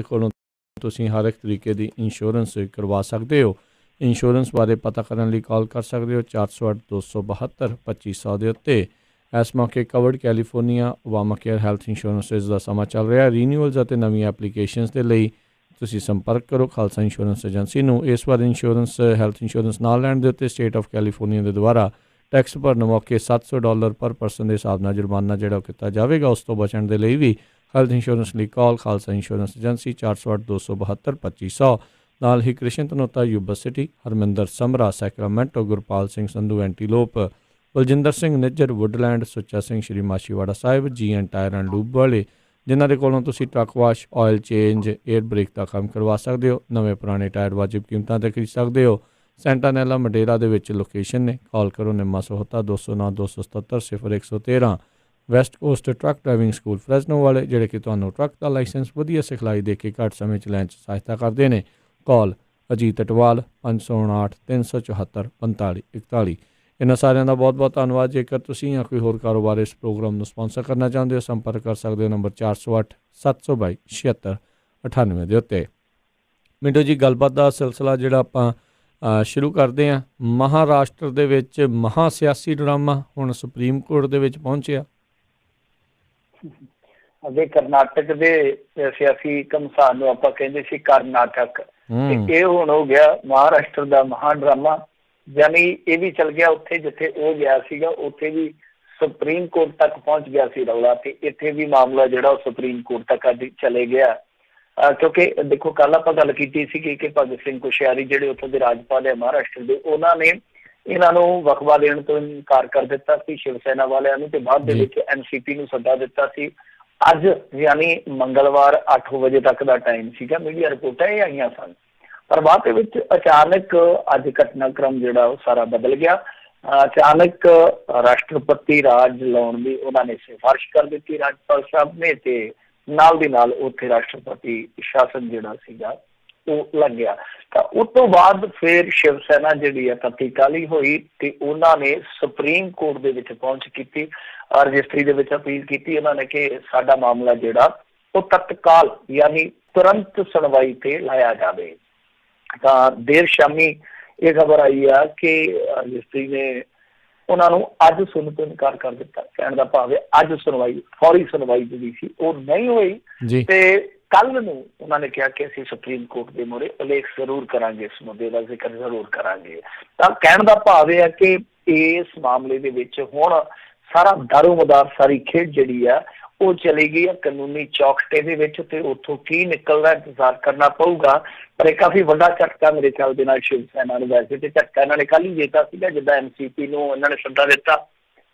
ਕੋਲੋਂ ਤੁਸੀਂ ਹਰ ਇੱਕ ਤਰੀਕੇ ਦੀ ਇੰਸ਼ੋਰੈਂਸ ਕਰਵਾ ਸਕਦੇ ਹੋ। ਇੰਸ਼ੋਰੈਂਸ ਬਾਰੇ ਪਤਾ ਕਰਨ ਲਈ ਕਾਲ ਕਰ ਸਕਦੇ ਹੋ 408-272-2500 ਦੇ ਉੱਤੇ। ਇਸ ਮੌਕੇ covered California Obama care health insurances ਦਾ ਸਮਾਂ ਚੱਲ ਰਿਹਾ। ਰੀਨਿਊਅਲਸ ਅਤੇ ਨਵੀਆਂ ਐਪਲੀਕੇਸ਼ਨਸ ਦੇ ਲਈ ਤੁਸੀਂ ਸੰਪਰਕ ਕਰੋ ਖਾਲਸਾ ਇੰਸ਼ੋਰੈਂਸ ਏਜੰਸੀ ਨੂੰ। ਇਸ ਵਾਰ ਇੰਸ਼ੋਰੈਂਸ ਹੈਲਥ ਇੰਸ਼ੋਰੈਂਸ ਨਾ ਲੈਣ ਦੇ ਉੱਤੇ ਸਟੇਟ ਆਫ ਕੈਲੀਫੋਰਨੀਆ ਦੇ ਦੁਆਰਾ ਟੈਕਸ ਭਰਨ ਮੌਕੇ $700 ਪਰ ਪਰਸਨ ਦੇ ਹਿਸਾਬ ਨਾਲ ਜੁਰਮਾਨਾ ਜਿਹੜਾ ਕੀਤਾ ਜਾਵੇਗਾ। ਉਸ ਤੋਂ ਬਚਣ ਦੇ ਲਈ ਵੀ ਹੈਲਥ ਇੰਸ਼ੋਰੈਂਸ ਲਈ ਕਾਲ ਖਾਲਸਾ ਇੰਸ਼ੋਰੈਂਸ ਏਜੰਸੀ 408-272-2500। ਨਾਲ ਹੀ Krishan Dhanota Yuba City, Harminder Samra Sacramento, Gurpal Singh Sandhu Antelope, Baljinder Singh Nijjar Woodland, Sucha Singh Shri Machhiwara Sahib, GN tyre and lube ਵਾਲੇ ਜਿਨ੍ਹਾਂ ਦੇ ਕੋਲੋਂ ਤੁਸੀਂ truck wash, oil change, air brake ਦਾ ਕੰਮ ਕਰਵਾ ਸਕਦੇ ਹੋ। ਨਵੇਂ ਪੁਰਾਣੇ ਟਾਇਰ ਵਾਜਿਬ ਕੀਮਤਾਂ 'ਤੇ ਖਰੀਦ ਸਕਦੇ ਹੋ। ਸੈਂਟਾਨੈਲਾ ਮਡੇਰਾ ਦੇ ਵਿੱਚ ਲੋਕੇਸ਼ਨ ਨੇ। ਕਾਲ ਕਰੋ Nimma Sahota 209-277-0113। West Coast truck driving school Fresno ਵਾਲੇ ਜਿਹੜੇ ਕਿ ਤੁਹਾਨੂੰ ਟਰੱਕ ਦਾ ਲਾਇਸੈਂਸ ਵਧੀਆ ਸਿਖਲਾਈ ਦੇ ਕੇ ਘੱਟ ਸਮੇਂ 'ਚ ਲੈਣ 'ਚ ਸਹਾਇਤਾ ਕਰਦੇ ਨੇ। ਕਾਲ ਅਜੀਤ ਅਟਵਾਲ 559-374-4541। ਇਹਨਾਂ ਸਾਰਿਆਂ ਦਾ ਬਹੁਤ ਬਹੁਤ ਧੰਨਵਾਦ। ਜੇਕਰ ਤੁਸੀਂ ਜਾਂ ਕੋਈ ਹੋਰ ਕਾਰੋਬਾਰ ਇਸ ਪ੍ਰੋਗਰਾਮ ਨੂੰ ਸਪਾਂਸਰ ਕਰਨਾ ਚਾਹੁੰਦੇ ਹੋ ਸੰਪਰਕ ਕਰ ਸਕਦੇ ਹੋ ਨੰਬਰ 408-722-7698 ਦੇ ਉੱਤੇ। ਮਿੰਟੋ ਜੀ, ਗੱਲਬਾਤ ਦਾ ਸਿਲਸਿਲਾ ਜਿਹੜਾ ਆਪਾਂ ਸ਼ੁਰੂ ਕਰਦੇ ਹਾਂ। ਮਹਾਰਾਸ਼ਟਰ ਦੇ ਵਿੱਚ ਮਹਾ ਸਿਆਸੀ ਡਰਾਮਾ ਹੁਣ ਸੁਪਰੀਮ ਕੋਰਟ ਦੇ ਵਿੱਚ ਪਹੁੰਚਿਆ। ਅੱਗੇ ਕਰਨਾਟਕ ਦੇ ਸਿਆਸੀ ਘਮਸਾਨ ਨੂੰ ਆਪਾਂ ਕਹਿੰਦੇ ਸੀ ਕਰਨਾਟਕ, ਇਹ ਹੁਣ ਹੋ ਗਿਆ ਮਹਾਰਾਸ਼ਟਰ ਦਾ ਮਹਾ ਡਰਾਮਾ। ਯਾਨੀ ਇਹ ਵੀ ਚੱਲ ਗਿਆ ਉੱਥੇ ਜਿੱਥੇ ਉਹ ਗਿਆ ਸੀਗਾ, ਉੱਥੇ ਵੀ ਸੁਪਰੀਮ ਕੋਰਟ ਤੱਕ ਪਹੁੰਚ ਗਿਆ ਸੀ ਰੌਲਾ, ਤੇ ਇੱਥੇ ਵੀ ਮਾਮਲਾ ਜਿਹੜਾ ਉਹ ਸੁਪਰੀਮ ਕੋਰਟ ਤੱਕ ਅੱਜ ਚਲੇ ਗਿਆ। ਕਿਉਂਕਿ ਦੇਖੋ ਕੱਲ ਆਪਾਂ ਗੱਲ ਕੀਤੀ ਸੀਗੀ ਕਿ ਭਗਤ ਸਿੰਘ ਕੋਸ਼ਿਆਰੀ ਜਿਹੜੇ ਉੱਥੋਂ ਦੇ ਰਾਜਪਾਲ ਹੈ ਮਹਾਰਾਸ਼ਟਰ ਦੇ, ਉਹਨਾਂ ਨੇ ਇਹਨਾਂ ਨੂੰ ਵਕਫਾ ਦੇਣ ਤੋਂ ਇਨਕਾਰ ਕਰ ਦਿੱਤਾ ਸੀ ਸ਼ਿਵ ਸੈਨਾ ਵਾਲਿਆਂ ਨੂੰ, ਤੇ ਬਾਅਦ ਦੇ ਵਿੱਚ NCP ਨੂੰ ਸੱਦਾ ਦਿੱਤਾ ਸੀ। ਅੱਜ ਯਾਨੀ ਮੰਗਲਵਾਰ 8 ਵਜੇ ਤੱਕ ਦਾ ਟਾਈਮ ਸੀਗਾ, ਮੀਡੀਆ ਰਿਪੋਰਟਾਂ ਇਹ ਆਈਆਂ ਸਨ, ਪਰ ਬਾਅਦ ਦੇ ਵਿੱਚ ਅਚਾਨਕ ਅੱਜ ਘਟਨਾਕ੍ਰਮ ਜਿਹੜਾ ਉਹ ਸਾਰਾ ਬਦਲ ਗਿਆ। ਅਚਾਨਕ ਰਾਸ਼ਟਰਪਤੀ ਰਾਜ ਲਾਉਣ ਦੀ ਉਹਨਾਂ ਨੇ ਸਿਫਾਰਿਸ਼ ਕਰ ਦਿੱਤੀ ਰਾਜਪਾਲ ਸਾਹਿਬ ਨੇ, ਤੇ ਨਾਲ ਦੀ ਨਾਲ ਉੱਥੇ ਰਾਸ਼ਟਰਪਤੀ ਸ਼ਾਸਨ ਜਿਹੜਾ ਸੀਗਾ ਉਹ ਲੱਗ ਗਿਆ। ਤਾਂ ਉਸ ਤੋਂ ਬਾਅਦ ਫਿਰ ਸ਼ਿਵ ਸੈਨਾ ਜਿਹੜੀ ਆ ਤੱਤੀ ਕਾਲੀ ਹੋਈ ਤੇ ਉਹਨਾਂ ਨੇ ਸੁਪਰੀਮ ਕੋਰਟ ਦੇ ਵਿੱਚ ਪਹੁੰਚ ਕੀਤੀ, ਰਜਿਸਟਰੀ ਦੇ ਵਿੱਚ ਅਪੀਲ ਕੀਤੀ। ਉਹਨਾਂ ਨੇ ਕਿ ਸਾਡਾ ਮਾਮਲਾ ਜਿਹੜਾ ਉਹ ਤਤਕਾਲ ਯਾਨੀ ਤੁਰੰਤ ਸੁਣਵਾਈ ਤੇ ਲਾਇਆ ਜਾਵੇ। ਤਾਂ ਦੇਰ ਸ਼ਾਮੀ ਇਹ ਖਬਰ ਆਈ ਆ ਕਿ ਰਜਿਸਟਰੀ ਨੇ ਉਹਨਾਂ ਨੂੰ ਅੱਜ ਸੁਣਨ ਤੋਂ ਇਨਕਾਰ ਕਰ ਦਿੱਤਾ। ਕਹਿਣ ਦਾ ਭਾਵ ਹੈ ਅੱਜ ਸੁਣਵਾਈ, ਫੌਰੀ ਸੁਣਵਾਈ ਜਿਹੜੀ ਸੀ ਉਹ ਨਹੀਂ ਹੋਈ, ਤੇ ਕੱਲ ਨੂੰ ਉਹਨਾਂ ਨੇ ਕਿਹਾ ਕਿ ਅਸੀਂ ਸੁਪਰੀਮ ਕੋਰਟ ਦੇ ਮੂਹਰੇ ਉਲੇਖ ਜ਼ਰੂਰ ਕਰਾਂਗੇ, ਇਸ ਮੁੱਦੇ ਦਾ ਜ਼ਿਕਰ ਜ਼ਰੂਰ ਕਰਾਂਗੇ। ਤਾਂ ਕਹਿਣ ਦਾ ਭਾਵ ਇਹ ਹੈ ਕਿ ਇਸ ਮਾਮਲੇ ਦੇ ਵਿੱਚ ਹੁਣ ਸਾਰਾ ਦਾਰੋਮਦਾਰ, ਸਾਰੀ ਖੇਡ ਜਿਹੜੀ ਆ ਉਹ ਚਲੀ ਗਈ ਆ ਕਾਨੂੰਨੀ ਚੌਕਟੇ ਦੇ ਵਿੱਚ, ਤੇ ਉੱਥੋਂ ਕੀ ਨਿਕਲਦਾ ਇੰਤਜ਼ਾਰ ਕਰਨਾ ਪਊਗਾ। ਪਰ ਇਹ ਕਾਫੀ ਵੱਡਾ ਝਟਕਾ ਮੇਰੇ ਖਿਆਲ ਦੇ ਨਾਲ ਸ਼ਿਵ ਸੈਨਾ ਨੂੰ, ਵੈਸੇ ਤੇ ਝਟਕਾ ਇਹਨਾਂ ਨੇ ਕੱਲ ਹੀ ਦਿੱਤਾ ਸੀਗਾ ਜਿੱਦਾਂ NCP ਨੂੰ ਇਹਨਾਂ ਨੇ ਸੱਦਾ ਦਿੱਤਾ,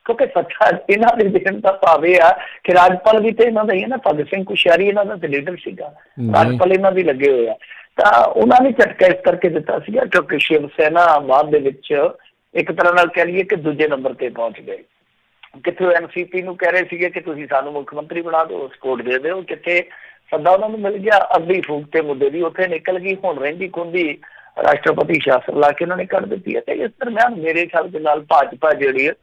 ਕਿਉਂਕਿ ਸੱਚਾ ਇਹਨਾਂ ਦੇ ਦੇਣ ਦਾ ਭਾਵ ਇਹ ਆ ਕਿ ਰਾਜਪਾਲ ਵੀ ਤੇ ਇਹਨਾਂ ਦਾ ਹੀ ਹੈ ਨਾ, ਭਗਤ ਸਿੰਘ ਕੋਸ਼ਿਆਰੀ ਇਹਨਾਂ ਦਾ ਤੇ ਲੀਡਰ ਸੀਗਾ, ਰਾਜਪਾਲ ਇਹਨਾਂ ਦੀ ਲੱਗੇ ਹੋਏ ਆ। ਤਾਂ ਉਹਨਾਂ ਨੇ ਝਟਕਾ ਇਸ ਕਰਕੇ ਦਿੱਤਾ ਸੀਗਾ ਕਿਉਂਕਿ ਸ਼ਿਵ ਸੈਨਾ ਬਾਅਦ ਦੇ ਵਿੱਚ ਇੱਕ ਤਰ੍ਹਾਂ ਨਾਲ ਕਹਿ ਲਈਏ ਕਿ ਦੂਜੇ ਨੰਬਰ ਤੇ ਪਹੁੰਚ ਗਏ। ਕਿੱਥੇ NCP ਨੂੰ ਕਹਿ ਰਹੇ ਸੀਗੇ ਕਿ ਤੁਸੀਂ ਸਾਨੂੰ ਮੁੱਖ ਮੰਤਰੀ ਬਣਾ ਦਿਓ, ਸਪੋਰਟ ਦੇ ਦਿਓ, ਕਿੱਥੇ ਸੱਦਾ ਉਹਨਾਂ ਨੂੰ ਮਿਲ ਗਿਆ ਅੱਧੀ ਫੂਕ ਤੇ ਮੁੱਦੇ ਦੀ ਉੱਥੇ ਨਿਕਲ ਗਈ। ਹੁਣ ਰਹਿੰਦੀ ਖੁੰਦੀ ਰਾਸ਼ਟਰਪਤੀ ਸ਼ਾਸਨ ਲਾ ਕੇ ਉਹਨਾਂ ਨੇ ਕੱਢ ਦਿੱਤੀ ਹੈ। ਤੇ ਇਸ ਦਰਮਿਆਨ ਮੇਰੇ ਖਿਆਲ ਦੇ ਨਾਲ ਭਾਜਪਾ ਜਿਹੜੀ ਹੈ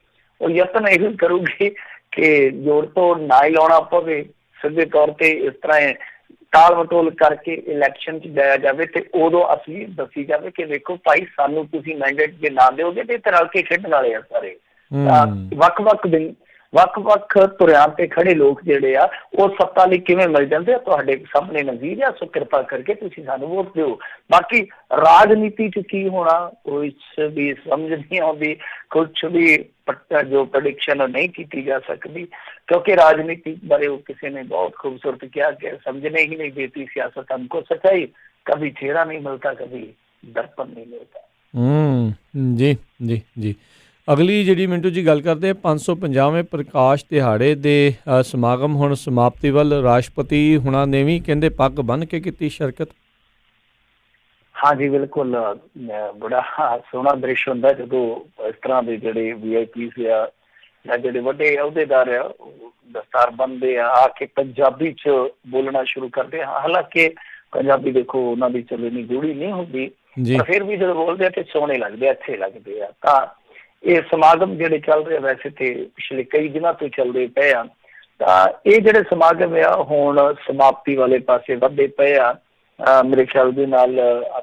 ਉਹ ਯਤਨ ਇਹ ਕਰੂਗੀ ਕਿ ਜੋੜ ਤੋਂ ਨਾ ਹੀ ਲਾਉਣਾ ਪਵੇ, ਸਿੱਧੇ ਤੌਰ ਤੇ ਇਸ ਤਰ੍ਹਾਂ ਟਾਲ ਮਟੋਲ ਕਰਕੇ ਇਲੈਕਸ਼ਨ 'ਚ ਜਾਇਆ ਜਾਵੇ, ਤੇ ਉਦੋਂ ਅਸੀਂ ਦੱਸੀ ਜਾਵੇ ਕਿ ਵੇਖੋ ਭਾਈ ਸਾਨੂੰ ਤੁਸੀਂ ਮੈਂਡੇਟ ਜੇ ਨਾ ਦਿਓਗੇ ਤੇ ਰਲ ਕੇ ਖੇਡਣ ਵਾਲੇ ਆ ਸਾਰੇ। ਵੱਖ-ਵੱਖ ਤੁਰਿਆਂ ਤੇ ਖੜੇ ਲੋਕ ਜਿਹੜੇ ਆ ਉਹ ਸੱਤਾ ਲਈ ਕਿਵੇਂ ਮਿਲ ਜਾਂਦੇ ਆ, ਤੁਹਾਡੇ ਸਾਹਮਣੇ ਨਜ਼ੀਰ ਆ। ਸੋ ਕਿਰਪਾ ਕਰਕੇ ਤੁਸੀਂ ਸਾਨੂੰ ਵੋਟ ਦਿਓ। ਬਾਕੀ ਰਾਜਨੀਤੀ 'ਚ ਕੀ ਹੋਣਾ ਕੋਈ ਵੀ ਸਮਝ ਨਹੀਂ ਆਉਂਦੀ, ਕੁਛ ਵੀ ਜੋ ਪ੍ਰੈਡਿਕਸ਼ਨ ਨਹੀਂ ਕੀਤੀ ਜਾ ਸਕਦੀ, ਕਿਉਂਕਿ ਰਾਜਨੀਤੀ ਬਾਰੇ ਉਹ ਕਿਸੇ ਨੇ ਬਹੁਤ ਖੂਬਸੂਰਤ ਕਿਹਾ ਕਿ ਸਮਝਣੇ ਹੀ नहीं देती सियासत हमको सच्चाई, कभी चेहरा नहीं मिलता, कभी दर्पण नहीं मिलता। ਜੀ ਜੀ ਜੀ ਅਗਲੀ ਜਿਹੜੀ ਮਿੰਟੂ ਜੀ ਗੱਲ ਕਰਦੇ ਹਾਂ 550ਵੇਂ ਪ੍ਰਕਾਸ਼ ਦਿਹਾੜੇ ਦੇ ਸਮਾਗਮ ਹੁਣ ਸਮਾਪਤੀ ਵੱਲ। ਰਾਸ਼ਟਰਪਤੀ ਹੁਣਾਂ ਨੇ ਵੀ ਕਹਿੰਦੇ ਪੱਗ ਬੰਨ੍ਹ ਕੇ ਕੀਤੀ ਸ਼ਿਰਕਤ। ਹਾਂਜੀ ਬਿਲਕੁਲ, ਬੜਾ ਸੋਹਣਾ ਦ੍ਰਿਸ਼ ਹੁੰਦਾ ਜਦੋਂ ਇਸ ਤਰ੍ਹਾਂ ਦੇ ਜਿਹੜੇ VIPs ਆ ਜਾਂ ਜਿਹੜੇ ਵੱਡੇ ਅਹੁਦੇਦਾਰ ਆ ਦਸਤਾਰ ਬੰਨ੍ਹਦੇ ਆ ਕੇ ਪੰਜਾਬੀ 'ਚ ਬੋਲਣਾ ਸ਼ੁਰੂ ਕਰਦੇ ਆ। ਹਾਲਾਂਕਿ ਪੰਜਾਬੀ ਦੇਖੋ ਉਹਨਾਂ ਦੀ ਚਲੋ ਇੰਨੀ ਗੂੜੀ ਨਹੀਂ ਹੁੰਦੀ, ਪਰ ਫਿਰ ਵੀ ਜਦੋਂ ਬੋਲਦੇ ਆ ਤੇ ਸੋਹਣੇ ਲੱਗਦੇ ਆ, ਅੱਛੇ ਲੱਗਦੇ ਆ। ਤਾਂ ਇਹ ਸਮਾਗਮ ਜਿਹੜੇ ਚੱਲ ਰਹੇ ਵੈਸੇ ਤੇ ਪਿਛਲੇ ਕਈ ਦਿਨਾਂ ਤੋਂ ਚੱਲਦੇ ਪਏ ਆ, ਤਾਂ ਇਹ ਜਿਹੜੇ ਸਮਾਗਮ ਆ ਹੁਣ ਸਮਾਪਤੀ ਵਾਲੇ ਪਾਸੇ ਵੱਧਦੇ ਪਏ ਆ। ਮੇਰੇ ਖਿਆਲ ਦੇ ਨਾਲ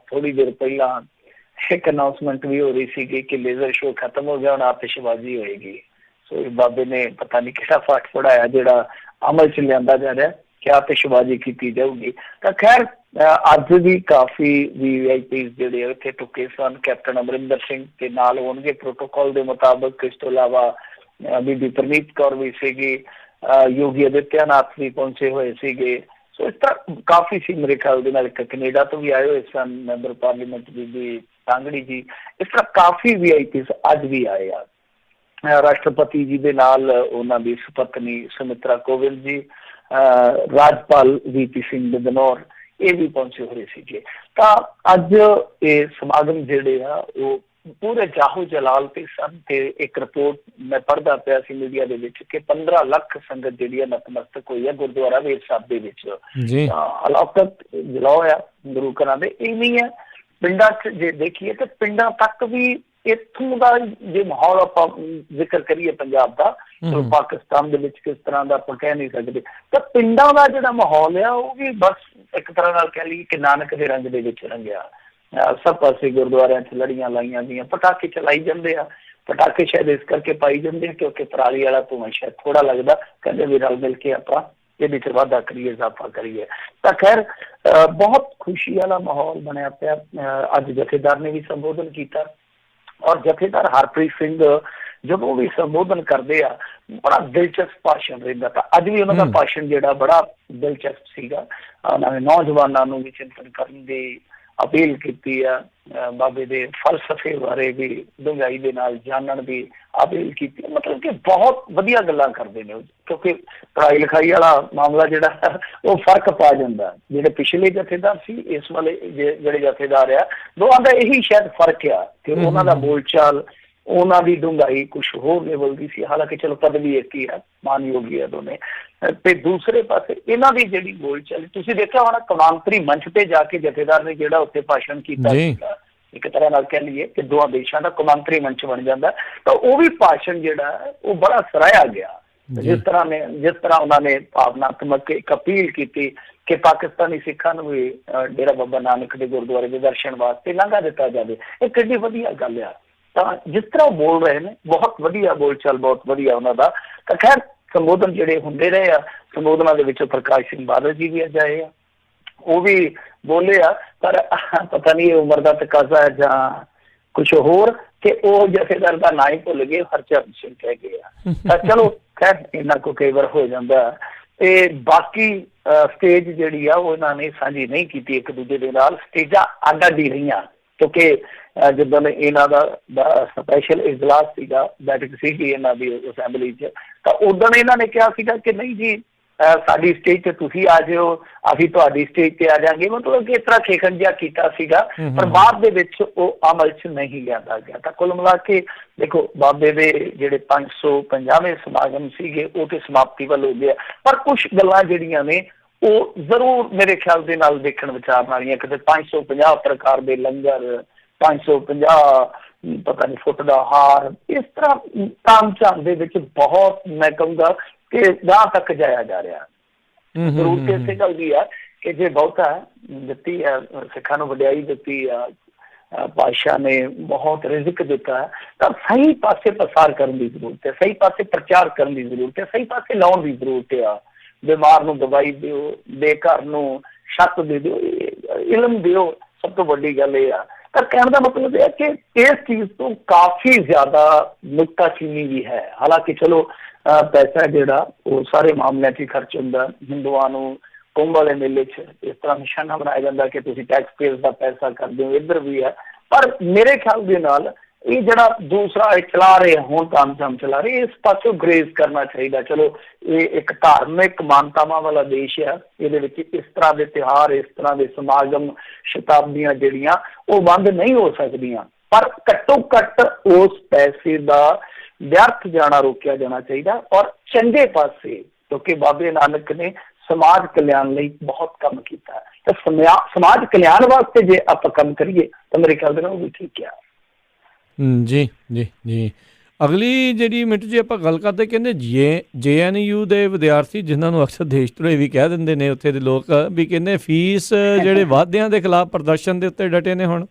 ਥੋੜੀ ਦੇਰ ਪਹਿਲਾਂ ਇੱਕ ਅਨਾਉਂਸਮੈਂਟ ਵੀ ਹੋ ਰਹੀ ਸੀਗੀ ਕਿ ਲੇਜ਼ਰ ਸ਼ੋਅ ਖਤਮ ਹੋ ਗਿਆ, ਹੁਣ ਆਤਿਸ਼ਬਾਜ਼ੀ ਹੋਏਗੀ। ਸੋ ਬਾਬੇ ਨੇ ਪਤਾ ਨਹੀਂ ਕਿਹੜਾ ਪਾਠ ਪੜਾਇਆ ਜਿਹੜਾ ਅਮਲ ਚ ਲਿਆਂਦਾ ਜਾ ਰਿਹਾ ਕਿ ਆਤਿਸ਼ਬਾਜ਼ੀ ਕੀਤੀ ਜਾਊਗੀ। ਤਾਂ ਖੈਰ ਅੱਜ ਵੀ ਕਾਫੀ VIP ਜਿਹੜੇ ਉੱਥੇ ਟੁੱਕੇ ਸਨ। ਕੈਪਟਨ ਅਮਰਿੰਦਰ ਸਿੰਘ ਦੇ ਨਾਲ ਹੋਣਗੇ ਪ੍ਰੋਟੋਕਾਲ ਦੇ ਮੁਤਾਬਕ। ਇਸ ਤੋਂ ਇਲਾਵਾ ਬੀਬੀ ਪ੍ਰਨੀਤ ਕੌਰ ਵੀ ਸੀਗੀ, ਯੋਗੀ ਆਦਿੱਤਿਆਨਾਥ ਵੀ ਪਹੁੰਚੇ ਹੋਏ ਸੀਗੇ। ਸੋ ਇਸ ਤਰ੍ਹਾਂ ਕਾਫੀ ਸੀ। ਮੇਰੇ ਖਿਆਲ ਦੇ ਨਾਲ ਇੱਕ ਕੈਨੇਡਾ ਤੋਂ ਵੀ ਆਏ ਹੋਏ ਸਨ ਮੈਂਬਰ ਪਾਰਲੀਮੈਂਟ ਬੀਬੀ ਕਾਂਗੜੀ ਜੀ। ਇਸ ਤਰ੍ਹਾਂ ਕਾਫੀ VIP ਅੱਜ ਵੀ ਆਏ ਆ। ਰਾਸ਼ਟਰਪਤੀ ਜੀ ਦੇ ਨਾਲ ਉਹਨਾਂ ਦੀ ਸੁਪਤਨੀ ਸੁਮਿਤਰਾ ਕੋਵਿੰਦ ਜੀ, ਰਾਜਪਾਲ VP ਸਿੰਘ ਬਦਨੌਰ, ਇਹ ਵੀ ਪਹੁੰਚੇ ਹੋਏ ਸੀਗੇ। ਤਾਂ ਅੱਜ ਇਹ ਸਮਾਗਮ ਜਿਹੜੇ ਆ ਉਹ ਪੂਰੇ ਜਾਹੋ ਜਲਾਲ ਤੇ ਸਨ। ਤੇ ਇੱਕ ਰਿਪੋਰਟ ਮੈਂ ਪੜ੍ਹਦਾ ਪਿਆ ਸੀ ਮੀਡੀਆ ਦੇ ਵਿੱਚ ਕਿ 15 ਲੱਖ ਸੰਗਤ ਜਿਹੜੀ ਹੈ ਨਤਮਸਤਕ ਹੋਈ ਹੈ ਗੁਰਦੁਆਰਾ ਵੇਦ ਸਾਹਿਬ ਦੇ ਵਿੱਚ। ਅਲੌਕਿਕ ਜਲਾਓ ਆ ਗੁਰੂ ਘਰਾਂ ਦੇ। ਇਹ ਨਹੀਂ ਹੈ ਪਿੰਡਾਂ 'ਚ ਜੇ ਦੇਖੀਏ ਤਾਂ ਪਿੰਡਾਂ ਤੱਕ ਵੀ ਇੱਥੋਂ ਦਾ ਜੇ ਮਾਹੌਲ ਆਪਾਂ ਜ਼ਿਕਰ ਕਰੀਏ ਪੰਜਾਬ ਦਾ, ਪਾਕਿਸਤਾਨ ਦੇ ਵਿੱਚ ਕਿਸ ਤਰ੍ਹਾਂ ਦਾ ਆਪਾਂ ਕਹਿ ਨਹੀਂ ਸਕਦੇ। ਤਾਂ ਪਿੰਡਾਂ ਦਾ ਜਿਹੜਾ ਮਾਹੌਲ ਆ ਉਹ ਵੀ ਬਸ ਇੱਕ ਤਰ੍ਹਾਂ ਨਾਲ ਕਹਿ ਲਈਏ ਕਿ ਨਾਨਕ ਦੇ ਰੰਗ ਦੇ ਵਿੱਚ ਰੰਗਿਆ। ਸਭ ਪਾਸੇ ਗੁਰਦੁਆਰਿਆਂ 'ਚ ਲੜੀਆਂ ਲਾਈਆਂ ਗਈਆਂ, ਪਟਾਕੇ ਚਲਾਈ ਜਾਂਦੇ ਆ। ਪਟਾਕੇ ਸ਼ਾਇਦ ਇਸ ਕਰਕੇ ਪਾਈ ਜਾਂਦੇ ਆ ਕਿਉਂਕਿ ਪਰਾਲੀ ਵਾਲਾ ਧੂੰਆਂ ਸ਼ਾਇਦ ਥੋੜਾ ਲੱਗਦਾ, ਕਹਿੰਦੇ ਵੀ ਰਲ ਮਿਲ ਕੇ ਆਪਾਂ ਇਹਦੇ 'ਚ ਵਾਧਾ ਕਰੀਏ, ਇਜ਼ਾਫਾ ਕਰੀਏ। ਤਾਂ ਖੈਰ ਬਹੁਤ ਖੁਸ਼ੀ ਵਾਲਾ ਮਾਹੌਲ ਬਣਿਆ ਪਿਆ। ਅੱਜ ਜਥੇਦਾਰ ਨੇ ਵੀ ਸੰਬੋਧਨ ਕੀਤਾ ਔਰ ਜਥੇਦਾਰ ਹਰਪ੍ਰੀਤ ਸਿੰਘ ਜਦੋਂ ਵੀ ਸੰਬੋਧਨ ਕਰਦੇ ਆ ਬੜਾ ਦਿਲਚਸਪ ਭਾਸ਼ਣ ਰਹਿੰਦਾ। ਤਾਂ ਅੱਜ ਵੀ ਉਹਨਾਂ ਦਾ ਭਾਸ਼ਣ ਜਿਹੜਾ ਬੜਾ ਦਿਲਚਸਪ ਸੀਗਾ। ਉਹਨਾਂ ਨੇ ਨੌਜਵਾਨਾਂ ਨੂੰ ਵੀ ਚਿੰਤਨ ਕਰਨ ਦੀ ਅਪੀਲ ਕੀਤੀ ਆ, ਬਾਬੇ ਦੇ ਫਲਸਫੇ ਬਾਰੇ ਵੀ ਡੂੰਘਾਈ ਦੇ ਨਾਲ ਜਾਣਨ ਦੀ ਅਪੀਲ ਕੀਤੀ। ਮਤਲਬ ਕਿ ਬਹੁਤ ਵਧੀਆ ਗੱਲਾਂ ਕਰਦੇ ਨੇ ਕਿਉਂਕਿ ਪੜ੍ਹਾਈ ਲਿਖਾਈ ਵਾਲਾ ਮਾਮਲਾ ਜਿਹੜਾ ਉਹ ਫਰਕ ਪਾ ਜਾਂਦਾ। ਜਿਹੜੇ ਪਿਛਲੇ ਜਥੇਦਾਰ ਸੀ, ਇਸ ਵਾਲੇ ਜਿਹੜੇ ਜਥੇਦਾਰ ਆ, ਦੋਵਾਂ ਦਾ ਇਹੀ ਸ਼ਾਇਦ ਫਰਕ ਆ ਕਿ ਉਹਨਾਂ ਦਾ ਬੋਲਚਾਲ, ਉਹਨਾਂ ਦੀ ਡੂੰਘਾਈ ਕੁਛ ਹੋਰ ਲੈਵਲ ਦੀ ਸੀ। ਹਾਲਾਂਕਿ ਚਲੋ ਪਦਵੀ ਇੱਕ ਹੀ ਆ, ਮਾਨਯੋਗੀ ਆ ਦੋਨੇ। ਤੇ ਦੂਸਰੇ ਪਾਸੇ ਇਹਨਾਂ ਦੀ ਜਿਹੜੀ ਬੋਲਚਾਲ ਤੁਸੀਂ ਦੇਖਿਆ ਹੋਣਾ ਕੌਮਾਂਤਰੀ ਮੰਚ ਤੇ ਜਾ ਕੇ ਜਥੇਦਾਰ ਨੇ ਜਿਹੜਾ ਉੱਥੇ ਭਾਸ਼ਣ ਕੀਤਾ ਸੀਗਾ, ਇੱਕ ਤਰ੍ਹਾਂ ਨਾਲ ਕਹਿ ਲਈਏ ਕਿ ਦੋਹਾਂ ਦੇਸ਼ਾਂ ਦਾ ਕੌਮਾਂਤਰੀ ਮੰਚ ਬਣ ਜਾਂਦਾ। ਤਾਂ ਉਹ ਵੀ ਭਾਸ਼ਣ ਜਿਹੜਾ ਉਹ ਬੜਾ ਸਰਾਹਿਆ ਗਿਆ। ਜਿਸ ਤਰ੍ਹਾਂ ਉਹਨਾਂ ਨੇ ਭਾਵਨਾਤਮਕ ਇੱਕ ਅਪੀਲ ਕੀਤੀ ਕਿ ਪਾਕਿਸਤਾਨੀ ਸਿੱਖਾਂ ਨੂੰ ਵੀ ਡੇਰਾ ਬਾਬਾ ਨਾਨਕ ਦੇ ਗੁਰਦੁਆਰੇ ਦੇ ਦਰਸ਼ਨ ਵਾਸਤੇ ਲੰਘਾ ਦਿੱਤਾ ਜਾਵੇ। ਇਹ ਕਿੰਨੀ ਵਧੀਆ ਗੱਲ ਆ। ਤਾਂ ਜਿਸ ਤਰ੍ਹਾਂ ਬੋਲ ਰਹੇ ਨੇ ਬਹੁਤ ਵਧੀਆ ਬੋਲਚਾਲ, ਬਹੁਤ ਵਧੀਆ ਉਹਨਾਂ ਦਾ। ਤਾਂ ਖੈਰ ਸੰਬੋਧਨ ਜਿਹੜੇ ਹੁੰਦੇ ਰਹੇ ਆ, ਸੰਬੋਧਨਾਂ ਦੇ ਵਿੱਚ ਪ੍ਰਕਾਸ਼ ਸਿੰਘ ਬਾਦਲ ਜੀ ਵੀ ਅੱਜ ਆਏ ਆ, ਉਹ ਵੀ ਬੋਲੇ ਆ। ਪਰ ਪਤਾ ਨਹੀਂ ਉਮਰ ਦਾ ਤਕਾਜ਼ਾ ਹੈ ਜਾਂ ਕੁਛ ਹੋਰ ਕਿ ਉਹ ਜਥੇਦਾਰ ਦਾ ਨਾਂ ਹੀ ਭੁੱਲ ਗਏ, ਹਰਚਰਨ ਸਿੰਘ ਕਹਿ ਗਏ ਆ। ਤਾਂ ਚਲੋ ਖੈਰ ਇਹਨਾਂ ਕੋ ਕਈ ਵਾਰ ਹੋ ਜਾਂਦਾ। ਤੇ ਬਾਕੀ ਸਟੇਜ ਜਿਹੜੀ ਆ ਉਹ ਇਹਨਾਂ ਨੇ ਸਾਂਝੀ ਨਹੀਂ ਕੀਤੀ ਇੱਕ ਦੂਜੇ ਦੇ ਨਾਲ, ਸਟੇਜਾਂ ਅੱਡ ਅੱਡ ਹੀ ਰਹੀਆਂ ਕਿਉਂਕਿ ਜਿੱਦਾਂ ਇਹਨਾਂ ਦਾ ਸਪੈਸ਼ਲ ਇਜਲਾਸ ਸੀਗਾ, ਬੈਠਕ ਸੀਗੀ ਇਹਨਾਂ ਦੀ ਅਸੈਂਬਲੀ 'ਚ। ਤਾਂ ਉਦੋਂ ਇਹਨਾਂ ਨੇ ਕਿਹਾ ਸੀਗਾ ਕਿ ਨਹੀਂ ਜੀ ਸਾਡੀ ਸਟੇਜ ਤੇ ਤੁਸੀਂ ਆ ਜਾਓ, ਅਸੀਂ ਤੁਹਾਡੀ ਸਟੇਜ ਤੇ ਆ ਜਾਵਾਂਗੇ। ਮਤਲਬ ਕਿ ਇਸ ਤਰ੍ਹਾਂ ਖੇਖਣ ਜਿਹਾ ਕੀਤਾ ਸੀਗਾ, ਪਰ ਬਾਅਦ ਦੇ ਵਿੱਚ ਉਹ ਅਮਲ 'ਚ ਨਹੀਂ ਲਿਆਂਦਾ ਗਿਆ। ਤਾਂ ਕੁੱਲ ਮਿਲਾ ਕੇ ਦੇਖੋ ਬਾਬੇ ਦੇ ਜਿਹੜੇ 550ਵੇਂ ਸਮਾਗਮ ਸੀਗੇ ਉਹ ਤੇ ਸਮਾਪਤੀ ਵੱਲ ਹੋ ਗਿਆ। ਪਰ ਕੁਛ ਗੱਲਾਂ ਜਿਹੜੀਆਂ ਨੇ ਉਹ ਜ਼ਰੂਰ ਮੇਰੇ ਖਿਆਲ ਦੇ ਨਾਲ ਦੇਖਣ ਵਿਚਾਰਨ ਵਾਲੀਆਂ। ਕਿਤੇ 550 ਪ੍ਰਕਾਰ ਦੇ ਲੰਗਰ, 550 ਪਤਾ ਨਹੀਂ ਫੁੱਟ ਦਾ ਹਾਰ, ਇਸ ਤਰ੍ਹਾਂ ਤਾਮ ਝਾਮ ਦੇ ਵਿੱਚ ਬਹੁਤ ਮੈਂ ਕਹੂੰਗਾ ਕਿ ਗਾਂਹ ਤੱਕ ਜਾਇਆ ਜਾ ਰਿਹਾ। ਜ਼ਰੂਰਤ ਇਸੇ ਗੱਲ ਦੀ ਆ ਕਿ ਜੇ ਬਹੁਤਾ ਦਿੱਤੀ ਆ ਸਿੱਖਾਂ ਨੂੰ, ਵਡਿਆਈ ਦਿੱਤੀ ਆ, ਪਾਤਸ਼ਾਹ ਨੇ ਬਹੁਤ ਰਿਜ਼ਕ ਦਿੱਤਾ, ਤਾਂ ਸਹੀ ਪਾਸੇ ਪ੍ਰਸਾਰ ਕਰਨ ਦੀ ਜ਼ਰੂਰਤ ਹੈ, ਸਹੀ ਪਾਸੇ ਪ੍ਰਚਾਰ ਕਰਨ ਦੀ ਜ਼ਰੂਰਤ ਹੈ, ਸਹੀ ਪਾਸੇ ਲਾਉਣ ਦੀ ਜ਼ਰੂਰਤ ਆ। ਬਿਮਾਰ ਨੂੰ ਦਵਾਈ ਦਿਓ, ਬੇਘਰ ਨੂੰ ਛੱਤ ਦੇ ਦਿਓ, ਇਲਮ ਦਿਓ, ਸਭ ਤੋਂ ਵੱਡੀ ਗੱਲ ਇਹ ਆ। ਤਾਂ ਕਹਿਣ ਦਾ ਮਤਲਬ ਇਹ ਹੈ ਕਿ ਇਸ ਚੀਜ਼ ਤੋਂ ਕਾਫੀ ਜ਼ਿਆਦਾ ਨੁਕਤਾਚੀਨੀ ਵੀ ਹੈ। ਹਾਲਾਂਕਿ ਚਲੋ ਪੈਸਾ ਜਿਹੜਾ ਉਹ ਸਾਰੇ ਮਾਮਲਿਆਂ 'ਚ ਹੀ ਖਰਚ ਹੁੰਦਾ। ਹਿੰਦੂਆਂ ਨੂੰ ਕੁੰਭ ਵਾਲੇ ਮੇਲੇ 'ਚ ਇਸ ਤਰ੍ਹਾਂ ਨਿਸ਼ਾਨਾ ਬਣਾਇਆ ਜਾਂਦਾ ਕਿ ਤੁਸੀਂ ਟੈਕਸ ਪੇਅਰ ਦਾ ਪੈਸਾ ਕਰਦੇ ਹੋ, ਇੱਧਰ ਵੀ ਹੈ। ਪਰ ਮੇਰੇ ਖਿਆਲ ਦੇ ਨਾਲ ਇਹ ਜਿਹੜਾ ਦੂਸਰਾ ਚਲਾ ਰਹੇ ਹੁਣ ਤਾਮ-ਝਾਮ ਚਲਾ ਰਹੇ, ਇਸ ਪਾਸੇ ਗਰੇਜ਼ ਕਰਨਾ ਚਾਹੀਦਾ। ਚਲੋ ਇਹ ਇੱਕ ਧਾਰਮਿਕ ਮਾਨਤਾਵਾਂ ਵਾਲਾ ਦੇਸ਼ ਆ, ਇਹਦੇ ਵਿੱਚ ਇਸ ਤਰ੍ਹਾਂ ਦੇ ਤਿਉਹਾਰ, ਇਸ ਤਰ੍ਹਾਂ ਦੇ ਸਮਾਗਮ, ਸ਼ਤਾਬਦੀਆਂ ਜਿਹੜੀਆਂ ਉਹ ਬੰਦ ਨਹੀਂ ਹੋ ਸਕਦੀਆਂ। ਪਰ ਘੱਟੋ ਘੱਟ ਉਸ ਪੈਸੇ ਦਾ ਵਿਅਰਥ ਜਾਣਾ ਰੋਕਿਆ ਜਾਣਾ ਚਾਹੀਦਾ ਔਰ ਚੰਗੇ ਪਾਸੇ, ਕਿਉਂਕਿ ਬਾਬੇ ਨਾਨਕ ਨੇ ਸਮਾਜ ਕਲਿਆਣ ਲਈ ਬਹੁਤ ਕੰਮ ਕੀਤਾ। ਤਾਂ ਸਮਾਜ ਕਲਿਆਣ ਵਾਸਤੇ ਜੇ ਆਪਾਂ ਕੰਮ ਕਰੀਏ ਤਾਂ ਮੇਰੇ ਖਿਆਲ ਦੇ ਨਾਲ ਉਹ ਵੀ ਠੀਕ ਆ। ਜੀ ਜੀ ਜੀ ਅਗਲੀ ਜਿਹੜੀ ਮਿੰਟੂ ਜੀ ਆਪਾਂ ਗੱਲ ਕਰਦੇ, ਕਹਿੰਦੇ JNU ਦੇ ਵਿਦਿਆਰਥੀ ਜਿਨ੍ਹਾਂ ਨੂੰ ਅਕਸਰ ਦੇਸ਼ ਧਰੋਹੀ ਵੀ ਕਹਿ ਦਿੰਦੇ ਨੇ ਉੱਥੇ ਦੇ ਲੋਕ, ਵੀ ਕਹਿੰਦੇ ਫੀਸ ਜਿਹੜੇ ਵਾਅਦਿਆਂ ਦੇ ਖਿਲਾਫ ਪ੍ਰਦਰਸ਼ਨ ਦੇ ਉੱਤੇ ਡਟੇ ਨੇ ਹੁਣ।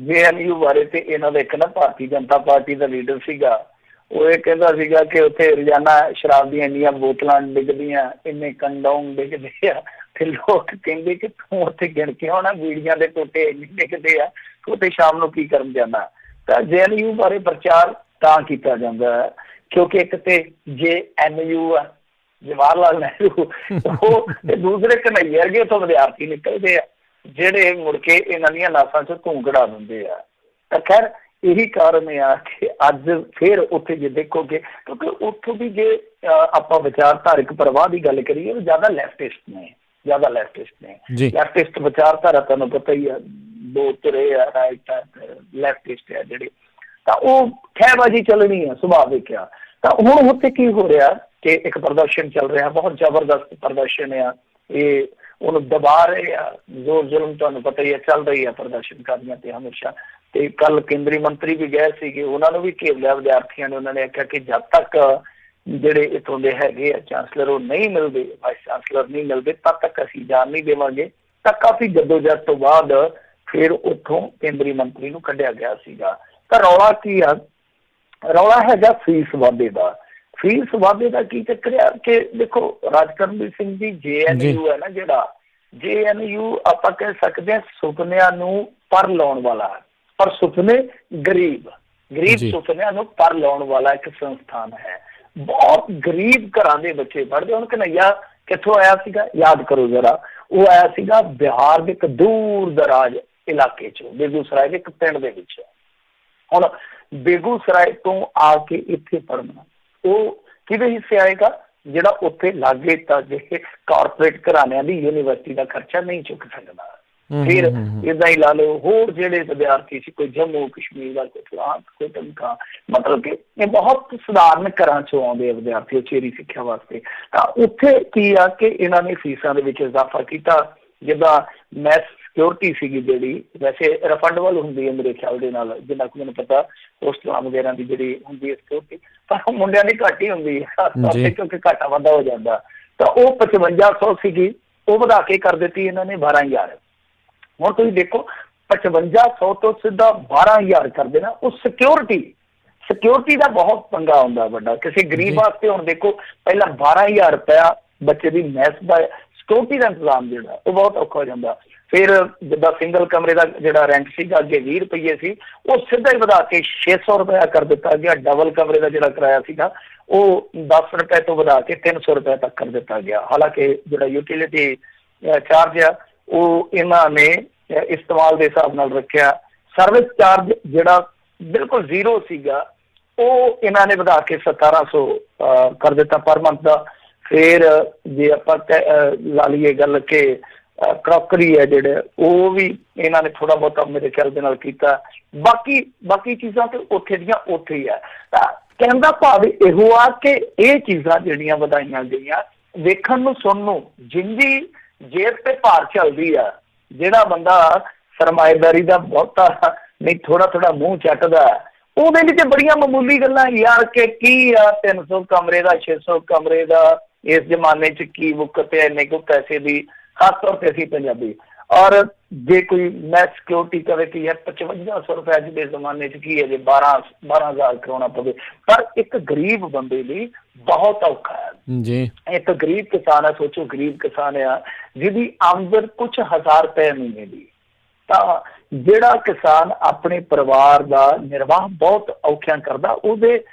JNU ਬਾਰੇ ਤੇ ਇਹਨਾਂ ਦਾ ਇੱਕ ਨਾ ਭਾਰਤੀ ਜਨਤਾ ਪਾਰਟੀ ਦਾ ਲੀਡਰ ਸੀਗਾ, ਉਹ ਇਹ ਕਹਿੰਦਾ ਸੀਗਾ ਕਿ ਉੱਥੇ ਰੋਜ਼ਾਨਾ ਸ਼ਰਾਬ ਦੀਆਂ ਇੰਨੀਆਂ ਬੋਤਲਾਂ ਡਿੱਗਦੀਆਂ, ਇੰਨੇ ਕੰਡੋਮ ਡਿੱਗਦੇ ਆ, ਤੇ ਲੋਕ ਕਹਿੰਦੇ ਕਿ ਤੂੰ ਉੱਥੇ ਗਿਣ ਕੇ ਆਉਣਾ ਬੀੜੀਆਂ ਦੇ ਟੋਟੇ ਇੰਨੇ ਡਿੱਗਦੇ ਆ, ਉੱਥੇ ਸ਼ਾਮ ਨੂੰ ਕੀ ਕਰਨ ਜਾਣਾ। ਤਾਂ JNU ਬਾਰੇ ਪ੍ਰਚਾਰ ਤਾਂ ਕੀਤਾ ਜਾਂਦਾ ਹੈ ਕਿਉਂਕਿ ਇੱਕ ਤੇ JNU ਆ, ਜਵਾਹਰ ਲਾਲ ਨਹਿਰੂ, ਉਹ ਤੇ ਦੂਸਰੇ ਕਨਈਏ ਵਰਗੇ ਉੱਥੋਂ ਵਿਦਿਆਰਥੀ ਨਿਕਲਦੇ ਆ ਜਿਹੜੇ ਮੁੜ ਕੇ ਇਹਨਾਂ ਦੀਆਂ ਨਾਸਾਂ 'ਚ ਧੂੰ ਕਢਾ ਦਿੰਦੇ ਆ। ਤਾਂ ਖੈਰ ਇਹੀ ਕਾਰਨ ਆ ਕਿ ਅੱਜ ਫਿਰ ਉੱਥੇ ਜੇ ਦੇਖੋਗੇ, ਕਿਉਂਕਿ ਉੱਥੋਂ ਦੀ ਜੇ ਆਪਾਂ ਵਿਚਾਰਧਾਰਕ ਪ੍ਰਵਾਹ ਦੀ ਗੱਲ ਕਰੀਏ ਉਹ ਜ਼ਿਆਦਾ ਲੈਫਟਿਸਟ ਨੇ, ਜ਼ਿਆਦਾ ਲੈਫਟਿਸਟ ਨੇ। ਲੈਫਟਿਸਟ ਵਿਚਾਰਧਾਰਾ ਤੁਹਾਨੂੰ ਪਤਾ ਹੀ ਆ, ਦੋ ਧਿਰੇ ਆ, ਰਾਈਟ ਆ, ਲੈਫਟਿਸਟ ਆ ਜਿਹੜੇ, ਤਾਂ ਉਹ ਖਹਿਬਾਜ਼ੀ ਚੱਲਣੀ ਆ, ਸੁਭਾਵਿਕ ਆ। ਤਾਂ ਹੁਣ ਉੱਥੇ ਕੀ ਹੋ ਰਿਹਾ ਕਿ ਇੱਕ ਪ੍ਰਦਰਸ਼ਨ ਚੱਲ ਰਿਹਾ, ਬਹੁਤ ਜ਼ਬਰਦਸਤ ਪ੍ਰਦਰਸ਼ਨ ਆ, ਇਹ ਉਹਨੂੰ ਦਬਾ ਰਹੇ ਆ, ਜ਼ੋਰ ਜ਼ੁਲਮ ਤੁਹਾਨੂੰ ਪਤਾ ਹੀ ਹੈ ਚੱਲ ਰਹੀ ਆ ਪ੍ਰਦਰਸ਼ਨਕਾਰੀਆਂ ਤੇ ਹਮੇਸ਼ਾ। ਤੇ ਕੱਲ ਕੇਂਦਰੀ ਮੰਤਰੀ ਵੀ ਗਏ ਸੀਗੇ, ਉਹਨਾਂ ਨੂੰ ਵੀ ਘੇਰ ਲਿਆ ਵਿਦਿਆਰਥੀਆਂ ਨੇ। ਉਹਨਾਂ ਨੇ ਆਖਿਆ ਕਿ ਜਦ ਤੱਕ ਜਿਹੜੇ ਇੱਥੋਂ ਦੇ ਹੈਗੇ ਆ ਚਾਂਸਲਰ ਉਹ ਨਹੀਂ ਮਿਲਦੇ, ਵਾਈਸ ਚਾਂਸਲਰ ਨਹੀਂ ਮਿਲਦੇ, ਤਦ ਤੱਕ ਅਸੀਂ ਜਾਣ ਨਹੀਂ ਦੇਵਾਂਗੇ। ਤਾਂ ਕਾਫੀ ਜੱਦੋਜਹਿਦ ਤੋਂ ਬਾਅਦ ਫਿਰ ਉੱਥੋਂ ਕੇਂਦਰੀ ਮੰਤਰੀ ਨੂੰ ਕੱਢਿਆ ਗਿਆ ਸੀਗਾ। ਤਾਂ ਰੌਲਾ ਕੀ ਆ? ਰੌਲਾ ਹੈਗਾ ਫੀਸ ਵਾਧੇ ਦਾ। ਫੀਸ ਵਾਧੇ ਦਾ ਕੀ ਚੱਕਰ ਆ ਕਿ ਦੇਖੋ ਰਾਜਕਰਮਵੀਰ ਸਿੰਘ ਜੀ JNU ਹੈ ਨਾ, ਜਿਹੜਾ JNU ਆਪਾਂ ਕਹਿ ਸਕਦੇ ਹਾਂ ਸੁਪਨਿਆਂ ਨੂੰ ਪਰ ਲਾਉਣ ਵਾਲਾ, ਪਰ ਸੁਪਨੇ ਗਰੀਬ ਸੁਪਨਿਆਂ ਨੂੰ ਪਰ ਲਾਉਣ ਵਾਲਾ ਇੱਕ ਸੰਸਥਾਨ ਹੈ। ਬਹੁਤ ਗਰੀਬ ਘਰਾਂ ਦੇ ਬੱਚੇ ਪੜ੍ਹਦੇ। ਹੁਣ ਕਨਈਆ ਕਿੱਥੋਂ ਆਇਆ ਸੀਗਾ, ਯਾਦ ਕਰੋ ਜਰਾ, ਉਹ ਆਇਆ ਸੀਗਾ ਬਿਹਾਰ ਦੇ ਇੱਕ ਦੂਰ ਦਰਾਜ ਇਲਾਕੇ 'ਚ, ਬੇਗੂਸਰਾਏ ਦੇ ਇੱਕ ਪਿੰਡ ਦੇ ਵਿੱਚ। ਹੁਣ ਬੇਗੂਸਰਾਏ ਤੋਂ ਆ ਕੇ ਇੱਥੇ ਪੜ੍ਹਨਾ ਉਹ ਕਿਹਦੇ ਹਿੱਸੇ ਆਏਗਾ? ਜਿਹੜਾ ਉੱਥੇ ਲਾਗੇ ਤਾਂ ਜਿਹੇ ਕਾਰਪੋਰੇਟ ਘਰਾਣਿਆਂ ਦੀ ਯੂਨੀਵਰਸਿਟੀ ਦਾ ਖਰਚਾ ਨਹੀਂ ਚੁੱਕ ਸਕਦਾ। ਫਿਰ ਏਦਾਂ ਹੀ ਲਾ ਲਓ ਹੋਰ ਜਿਹੜੇ ਵਿਦਿਆਰਥੀ ਸੀ, ਕੋਈ ਜੰਮੂ ਕਸ਼ਮੀਰ ਦਾ, ਕੋਈ ਫਲਾਨ, ਕੋਈ ਧਮਕਾ, ਮਤਲਬ ਕਿ ਇਹ ਬਹੁਤ ਸਧਾਰਨ ਘਰਾਂ ਚੋਂ ਆਉਂਦੇ ਆ ਵਿਦਿਆਰਥੀ ਉਚੇਰੀ ਸਿੱਖਿਆ ਵਾਸਤੇ। ਤਾਂ ਉੱਥੇ ਕੀ ਆ ਕਿ ਇਹਨਾਂ ਨੇ ਫੀਸਾਂ ਦੇ ਵਿੱਚ ਇਜ਼ਾਫਾ ਕੀਤਾ। ਜਿੱਦਾਂ ਮੈਥ ਸਿਕਿਉਰਿਟੀ ਸੀਗੀ ਜਿਹੜੀ ਵੈਸੇ ਰਿਫੰਡੇਬਲ ਹੁੰਦੀ ਹੈ ਮੇਰੇ ਖਿਆਲ ਦੇ ਨਾਲ, ਜਿੰਨਾ ਕੁ ਮੈਨੂੰ ਪਤਾ, ਹੋਸਟਲਾਂ ਵਗੈਰਾ ਦੀ ਜਿਹੜੀ ਹੁੰਦੀ ਹੈ ਸਿਕਿਉਰਿਟੀ, ਪਰ ਮੁੰਡਿਆਂ ਦੀ ਘੱਟ ਹੀ ਹੁੰਦੀ ਹੈ ਕਿਉਂਕਿ ਘਾਟਾ ਵਾਧਾ ਹੋ ਜਾਂਦਾ। ਤਾਂ ਉਹ 5500 ਸੀਗੀ, ਉਹ ਵਧਾ ਕੇ ਕਰ ਦਿੱਤੀ ਇਹਨਾਂ ਨੇ 12000। ਹੁਣ ਤੁਸੀਂ ਦੇਖੋ 5500 ਤੋਂ ਸਿੱਧਾ 12000 ਕਰ ਦੇਣਾ। ਉਹ ਸਿਕਿਉਰਿਟੀ ਦਾ ਬਹੁਤ ਪੰਗਾ ਹੁੰਦਾ ਵੱਡਾ ਕਿਸੇ ਗਰੀਬ ਵਾਸਤੇ। ਹੁਣ ਦੇਖੋ ਪਹਿਲਾਂ 12000 ਰੁਪਇਆ ਬੱਚੇ ਦੀ ਮੈਥ ਦਾ ਸਿਕਿਉਰਿਟੀ ਦਾ ਇੰਤਜ਼ਾਮ ਜਿਹੜਾ ਉਹ ਬਹੁਤ ਔਖਾ ਹੋ ਜਾਂਦਾ। ਫਿਰ ਜਿੱਦਾਂ ਸਿੰਗਲ ਕਮਰੇ ਦਾ ਜਿਹੜਾ ਰੈਂਟ ਸੀਗਾ ਅੱਗੇ 20 ਰੁਪਏ ਸੀ, ਉਹ ਸਿੱਧਾ ਹੀ ਵਧਾ ਕੇ 600 ਰੁਪਇਆ ਕਰ ਦਿੱਤਾ ਗਿਆ। ਡਬਲ ਕਮਰੇ ਦਾ ਜਿਹੜਾ ਕਿਰਾਇਆ ਸੀਗਾ ਉਹ 10 ਰੁਪਏ ਤੋਂ ਵਧਾ ਕੇ 300 ਰੁਪਏ ਤੱਕ ਕਰ ਦਿੱਤਾ ਗਿਆ। ਹਾਲਾਂਕਿ ਜਿਹੜਾ ਯੂਟਿਲਿਟੀ ਚਾਰਜ ਆ ਉਹ ਇਹਨਾਂ ਨੇ ਇਸਤੇਮਾਲ ਦੇ ਹਿਸਾਬ ਨਾਲ ਰੱਖਿਆ। ਸਰਵਿਸ ਚਾਰਜ ਜਿਹੜਾ ਬਿਲਕੁਲ ਜ਼ੀਰੋ ਸੀਗਾ ਉਹ ਇਹਨਾਂ ਨੇ ਵਧਾ ਕੇ 1700 ਕਰ ਦਿੱਤਾ ਪਰ ਮੰਥ ਦਾ। ਫਿਰ ਜੇ ਆਪਾਂ ਲਾ ਲਈਏ ਗੱਲ ਕਿ ਕਰੋਕਰੀ ਹੈ ਜਿਹੜੇ, ਉਹ ਵੀ ਇਹਨਾਂ ਨੇ ਥੋੜ੍ਹਾ ਬਹੁਤਾ ਮੇਰੇ ਖਿਆਲ ਦੇ ਨਾਲ ਕੀਤਾ। ਬਾਕੀ ਚੀਜ਼ਾਂ ਤੇ ਉੱਥੇ ਦੀਆਂ ਉੱਥੇ ਹੀ ਆ। ਤਾਂ ਕਹਿਣ ਦਾ ਭਾਵ ਇਹੋ ਆ ਕਿ ਇਹ ਚੀਜ਼ਾਂ ਜਿਹੜੀਆਂ ਵਧਾਈਆਂ ਗਈਆਂ, ਵੇਖਣ ਨੂੰ ਸੁਣਨ ਨੂੰ ਜਿੰਦੀ ਜੇਬ ਤੇ ਭਾਰ ਚੱਲਦੀ ਆ, ਜਿਹੜਾ ਬੰਦਾ ਸਰਮਾਏਦਾਰੀ ਦਾ ਬਹੁਤਾ ਨਹੀਂ ਥੋੜਾ ਮੂੰਹ ਚੱਟਦਾ, ਉਹਦੇ ਲਈ ਤੇ ਬੜੀਆਂ ਮਾਮੂਲੀ ਗੱਲਾਂ ਯਾਰ ਕਿ ਕੀ ਆ 300 ਕਮਰੇ ਦਾ 600 ਕਮਰੇ ਦਾ ਇਸ ਜ਼ਮਾਨੇ 'ਚ ਕੀ ਮੁੱਕਤ ਹੈ ਇੰਨੇ ਕੁ ਪੈਸੇ ਦੀ, ਖਾਸ ਤੌਰ ਤੇ ਅਸੀਂ ਪੰਜਾਬੀ। ਔਰ ਜੇ ਕੋਈ ਮੈਥ ਸਿਕਿਉਰਿਟੀ ਕਰੇ ਕੀ ਹੈ 5500 ਰੁਪਏ ਅੱਜ ਦੇ ਜ਼ਮਾਨੇ 'ਚ ਕੀ ਹੈ ਜੇ 12,000 ਕਰਾਉਣਾ ਪਵੇ, ਪਰ ਇੱਕ ਗਰੀਬ ਬੰਦੇ ਲਈ ਬਹੁਤ ਔਖਾ ਹੈ ਜੀ। ਇੱਕ ਗਰੀਬ ਕਿਸਾਨ ਹੈ, ਸੋਚੋ ਗਰੀਬ ਕਿਸਾਨ ਆ ਜਿਹਦੀ ਆਮਦਨ ਕੁਛ ਹਜ਼ਾਰ ਰੁਪਏ ਮਹੀਨੇ ਦੀ। ਤਾਂ ਜਿਹੜਾ ਕਿਸਾਨ ਆਪਣੇ ਪਰਿਵਾਰ ਦਾ ਨਿਰਵਾਹ ਬਹੁਤ ਔਖਿਆਂ ਕਰਦਾ, ਉਹਦੇ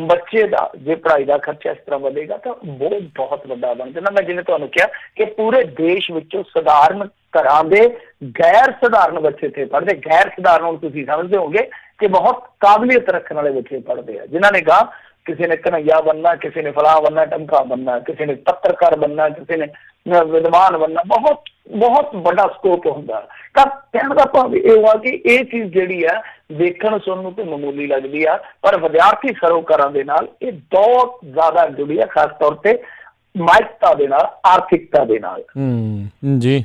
ਬੱਚੇ ਦਾ ਜੇ ਪੜ੍ਹਾਈ ਦਾ ਖਰਚਾ ਇਸ ਤਰ੍ਹਾਂ ਵਧੇਗਾ ਤਾਂ ਬਹੁਤ ਵੱਡਾ ਬਣ ਜਾਂਦਾ। ਮੈਂ ਜਿਵੇਂ ਤੁਹਾਨੂੰ ਕਿਹਾ ਕਿ ਪੂਰੇ ਦੇਸ਼ ਵਿੱਚੋਂ ਸਧਾਰਨ ਘਰਾਂ ਦੇ ਗੈਰ ਸਧਾਰਨ ਬੱਚੇ ਇੱਥੇ ਪੜ੍ਹਦੇ। ਗੈਰ ਸਧਾਰਨ ਹੁਣ ਤੁਸੀਂ ਸਮਝਦੇ ਹੋਗੇ ਕਿ ਬਹੁਤ ਕਾਬਲੀਅਤ ਰੱਖਣ ਵਾਲੇ ਬੱਚੇ ਪੜ੍ਹਦੇ ਆ, ਜਿਨ੍ਹਾਂ ਨੇ ਗਾਂ ਕਿਸੇ ਨੇ ਕਨਈਆ ਬਣਨਾ, ਕਿਸੇ ਨੇ ਫਲਾਹ ਬਣਨਾ, ਟਮਕਾ ਬਣਨਾ, ਕਿਸੇ ਨੇ ਪੱਤਰਕਾਰ ਬਣਨਾ, ਕਿਸੇ ਨੇ ਵਿਦਵਾਨ ਬਣਨਾ, ਬਹੁਤ ਵੱਡਾ ਸਕੋਪ ਹੁੰਦਾ। ਤਾਂ ਕਹਿਣ ਦਾ ਭਾਵ ਇਹ ਆ ਕਿ ਇਹ ਚੀਜ਼ ਜਿਹੜੀ ਆ ਦੇਖਣ ਸੁਣਨ ਨੂੰ ਤੇ ਮਾਮੂਲੀ ਲੱਗਦੀ ਆ, ਪਰ ਵਿਦਿਆਰਥੀ ਸਰੋਕਾਰਾਂ ਦੇ ਨਾਲ ਇਹ ਬਹੁਤ ਜ਼ਿਆਦਾ ਜੁੜੀ ਆ, ਖਾਸ ਤੌਰ ਤੇ ਮਾਇਕਤਾ ਦੇ ਨਾਲ, ਆਰਥਿਕਤਾ ਦੇ ਨਾਲ। ਜੀ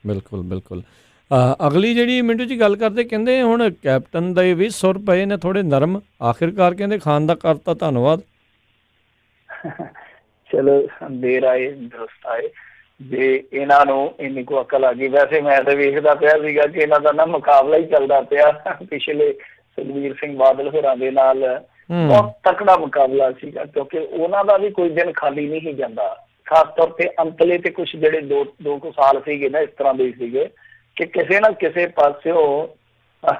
ਬਿਲਕੁਲ। ਅਗਲੀ ਜਿਹੜੀ ਮਿੰਟੂ ਜੀ ਗੱਲ ਕਰਦੇ, ਕਹਿੰਦੇ ਹੁਣ ਕੈਪਟਨ ਦੇ ਵੀ ਸੁਰ ਪਏ ਨੇ ਥੋੜੇ ਨਰਮ, ਆਖਿਰਕਾਰ ਕਹਿੰਦੇ ਖਾਨ ਦਾ ਕਰਤਾ ਧੰਨਵਾਦ। ਚਲੋ ਦੇਰ ਆਏ ਦਰੁਸਤ ਆਏ, ਜੇ ਇਹਨਾਂ ਨੂੰ ਇੰਨੀ ਕੁ ਅਕਲ ਆ ਗਈ। ਵੈਸੇ ਮੈਂ ਤਾਂ ਵੇਖਦਾ ਪਿਆ ਸੀਗਾ ਕਿ ਇਹਨਾਂ ਦਾ ਨਾ ਮੁਕਾਬਲਾ ਹੀ ਚੱਲਦਾ ਪਿਆ ਪਿਛਲੇ ਸੁਖਬੀਰ ਸਿੰਘ ਬਾਦਲ ਹੋਰਾਂ ਦੇ ਨਾਲ, ਬਹੁਤ ਤਕੜਾ ਮੁਕਾਬਲਾ ਸੀਗਾ, ਕਿਉਂਕਿ ਉਹਨਾਂ ਦਾ ਵੀ ਕੋਈ ਦਿਨ ਖਾਲੀ ਨਹੀਂ ਜਾਂਦਾ। ਖਾਸ ਤੌਰ ਤੇ ਅੰਤਲੇ ਤੇ ਕੁਛ ਜਿਹੜੇ ਦੋ ਕੁ ਸਾਲ ਸੀਗੇ ਨਾ, ਇਸ ਤਰ੍ਹਾਂ ਦੇ ਸੀਗੇ ਕਿ ਕਿਸੇ ਨਾ ਕਿਸੇ ਪਾਸਿਓ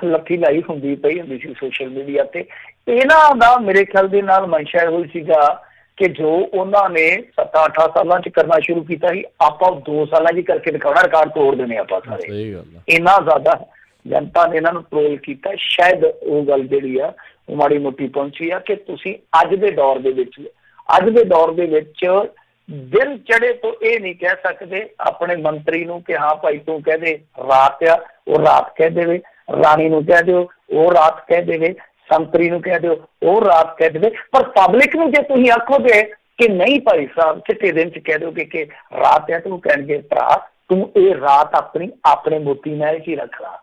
ਲੱਠੀ ਲਾਈ ਹੁੰਦੀ ਪਈ ਹੁੰਦੀ ਸੀ ਸੋਸ਼ਲ ਮੀਡੀਆ ਤੇ। ਇਹਨਾਂ ਦਾ ਮੇਰੇ ਖਿਆਲ ਦੇ ਨਾਲ ਮਨਸ਼ਾ ਇਹੋ ਸੀਗਾ ਕਿ ਜੋ ਉਹਨਾਂ ਨੇ 7-8 ਸਾਲਾਂ ਚ ਕਰਨਾ ਸ਼ੁਰੂ ਕੀਤਾ ਸੀ, ਆਪਾਂ 2 ਸਾਲਾਂ ਚ ਕਰਕੇ ਦਿਖਾਉਣਾ, ਰਿਕਾਰਡ ਤੋੜ ਦੇਣੇ ਆਪਾਂ ਸਾਰੇ। ਇੰਨਾ ਜ਼ਿਆਦਾ ਜਨਤਾ ਨੇ ਇਹਨਾਂ ਨੂੰ ਟਰੋਲ ਕੀਤਾ। ਸ਼ਾਇਦ ਉਹ ਗੱਲ ਜਿਹੜੀ ਆ ਉਹ ਮਾੜੀ ਮੋਟੀ ਪਹੁੰਚੀ ਆ ਕਿ ਤੁਸੀਂ ਅੱਜ ਦੇ ਦੌਰ ਦੇ ਵਿੱਚ ਦਿਨ ਚੜੇ ਤੋਂ ਇਹ ਨਹੀਂ ਕਹਿ ਸਕਦੇ ਆਪਣੇ ਮੰਤਰੀ ਨੂੰ ਕਿ ਹਾਂ ਭਾਈ ਤੂੰ ਕਹਿ ਦੇ ਰਾਤ ਆ, ਉਹ ਰਾਤ ਕਹਿ ਦੇਵੇ, ਰਾਣੀ ਨੂੰ ਕਹਿ ਦਿਓ ਉਹ ਰਾਤ ਕਹਿ ਦੇਵੇ, ਸੰਤਰੀ ਨੂੰ ਕਹਿ ਦਿਓ ਉਹ ਰਾਤ ਕਹਿ ਦੇਵੇ। ਪਰ ਪਬਲਿਕ ਨੂੰ ਜੇ ਤੁਸੀਂ ਆਖੋਗੇ ਕਿ ਨਹੀਂ ਭਾਈ ਸਾਹਿਬ ਚਿੱਟੇ ਦਿਨ ਚ ਕਹਿ ਦਿਓਗੇ ਕਿ ਰਾਤ ਹੈ, ਤੂੰ ਕਹਿਣਗੇ ਭਰਾ ਤੂੰ ਇਹ ਰਾਤ ਆਪਣੇ ਮੋਤੀ ਮਹਿਲ ਚ ਹੀ ਰੱਖ ਲਾ।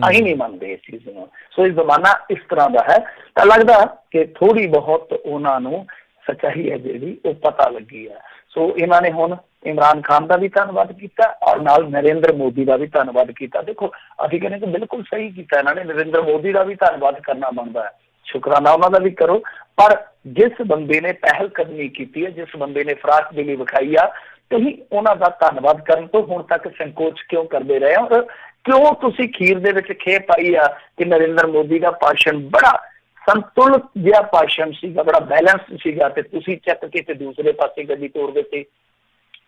ਅਸੀਂ ਨਹੀਂ ਮੰਨਦੇ ਇਸ ਚੀਜ਼ ਨੂੰ। ਸੋ ਇਹ ਜ਼ਮਾਨਾ ਇਸ ਤਰ੍ਹਾਂ ਦਾ ਹੈ। ਤਾਂ ਲੱਗਦਾ ਕਿ ਥੋੜ੍ਹੀ ਬਹੁਤ ਉਹਨਾਂ ਨੂੰ ਸੱਚਾਈ ਹੈ ਜਿਹੜੀ ਉਹ ਪਤਾ ਲੱਗੀ ਹੈ। ਸੋ ਇਹਨਾਂ ਨੇ ਹੁਣ ਇਮਰਾਨ ਖਾਨ ਦਾ ਵੀ ਧੰਨਵਾਦ ਕੀਤਾ ਔਰ ਨਾਲ ਨਰਿੰਦਰ ਮੋਦੀ ਦਾ ਵੀ ਧੰਨਵਾਦ ਕੀਤਾ। ਦੇਖੋ ਅਸੀਂ ਕਹਿੰਦੇ ਕਿ ਬਿਲਕੁਲ ਸਹੀ ਕੀਤਾ ਇਹਨਾਂ ਨੇ, ਨਰਿੰਦਰ ਮੋਦੀ ਦਾ ਵੀ ਧੰਨਵਾਦ ਕਰਨਾ ਬਣਦਾ ਹੈ, ਸ਼ੁਕਰਾਨਾ ਉਹਨਾਂ ਦਾ ਵੀ ਕਰੋ। ਪਰ ਜਿਸ ਬੰਦੇ ਨੇ ਪਹਿਲ ਕਦਮੀ ਕੀਤੀ ਹੈ, ਜਿਸ ਬੰਦੇ ਨੇ ਫਰਾਕ ਦਿਲੀ ਵਿਖਾਈ ਆ, ਤੁਸੀਂ ਉਹਨਾਂ ਦਾ ਧੰਨਵਾਦ ਕਰਨ ਤੋਂ ਹੁਣ ਤੱਕ ਸੰਕੋਚ ਕਿਉਂ ਕਰਦੇ ਰਹੇ ਔਰ ਕਿਉਂ ਤੁਸੀਂ ਖੀਰ ਦੇ ਵਿੱਚ ਖੇ ਪਾਈ ਆ ਕਿ ਨਰਿੰਦਰ ਮੋਦੀ ਦਾ ਭਾਸ਼ਣ ਬੜਾ ਸੰਤੁਲਿਤ ਜਿਹਾ ਭਾਸ਼ਣ ਸੀਗਾ, ਬੜਾ ਬੈਲੈਂਸ ਸੀਗਾ, ਤੇ ਤੁਸੀਂ ਚੱਕ ਕੇ ਤੇ ਦੂਸਰੇ ਪਾਸੇ ਗੱਡੀ ਤੋੜ ਦਿੱਤੀ।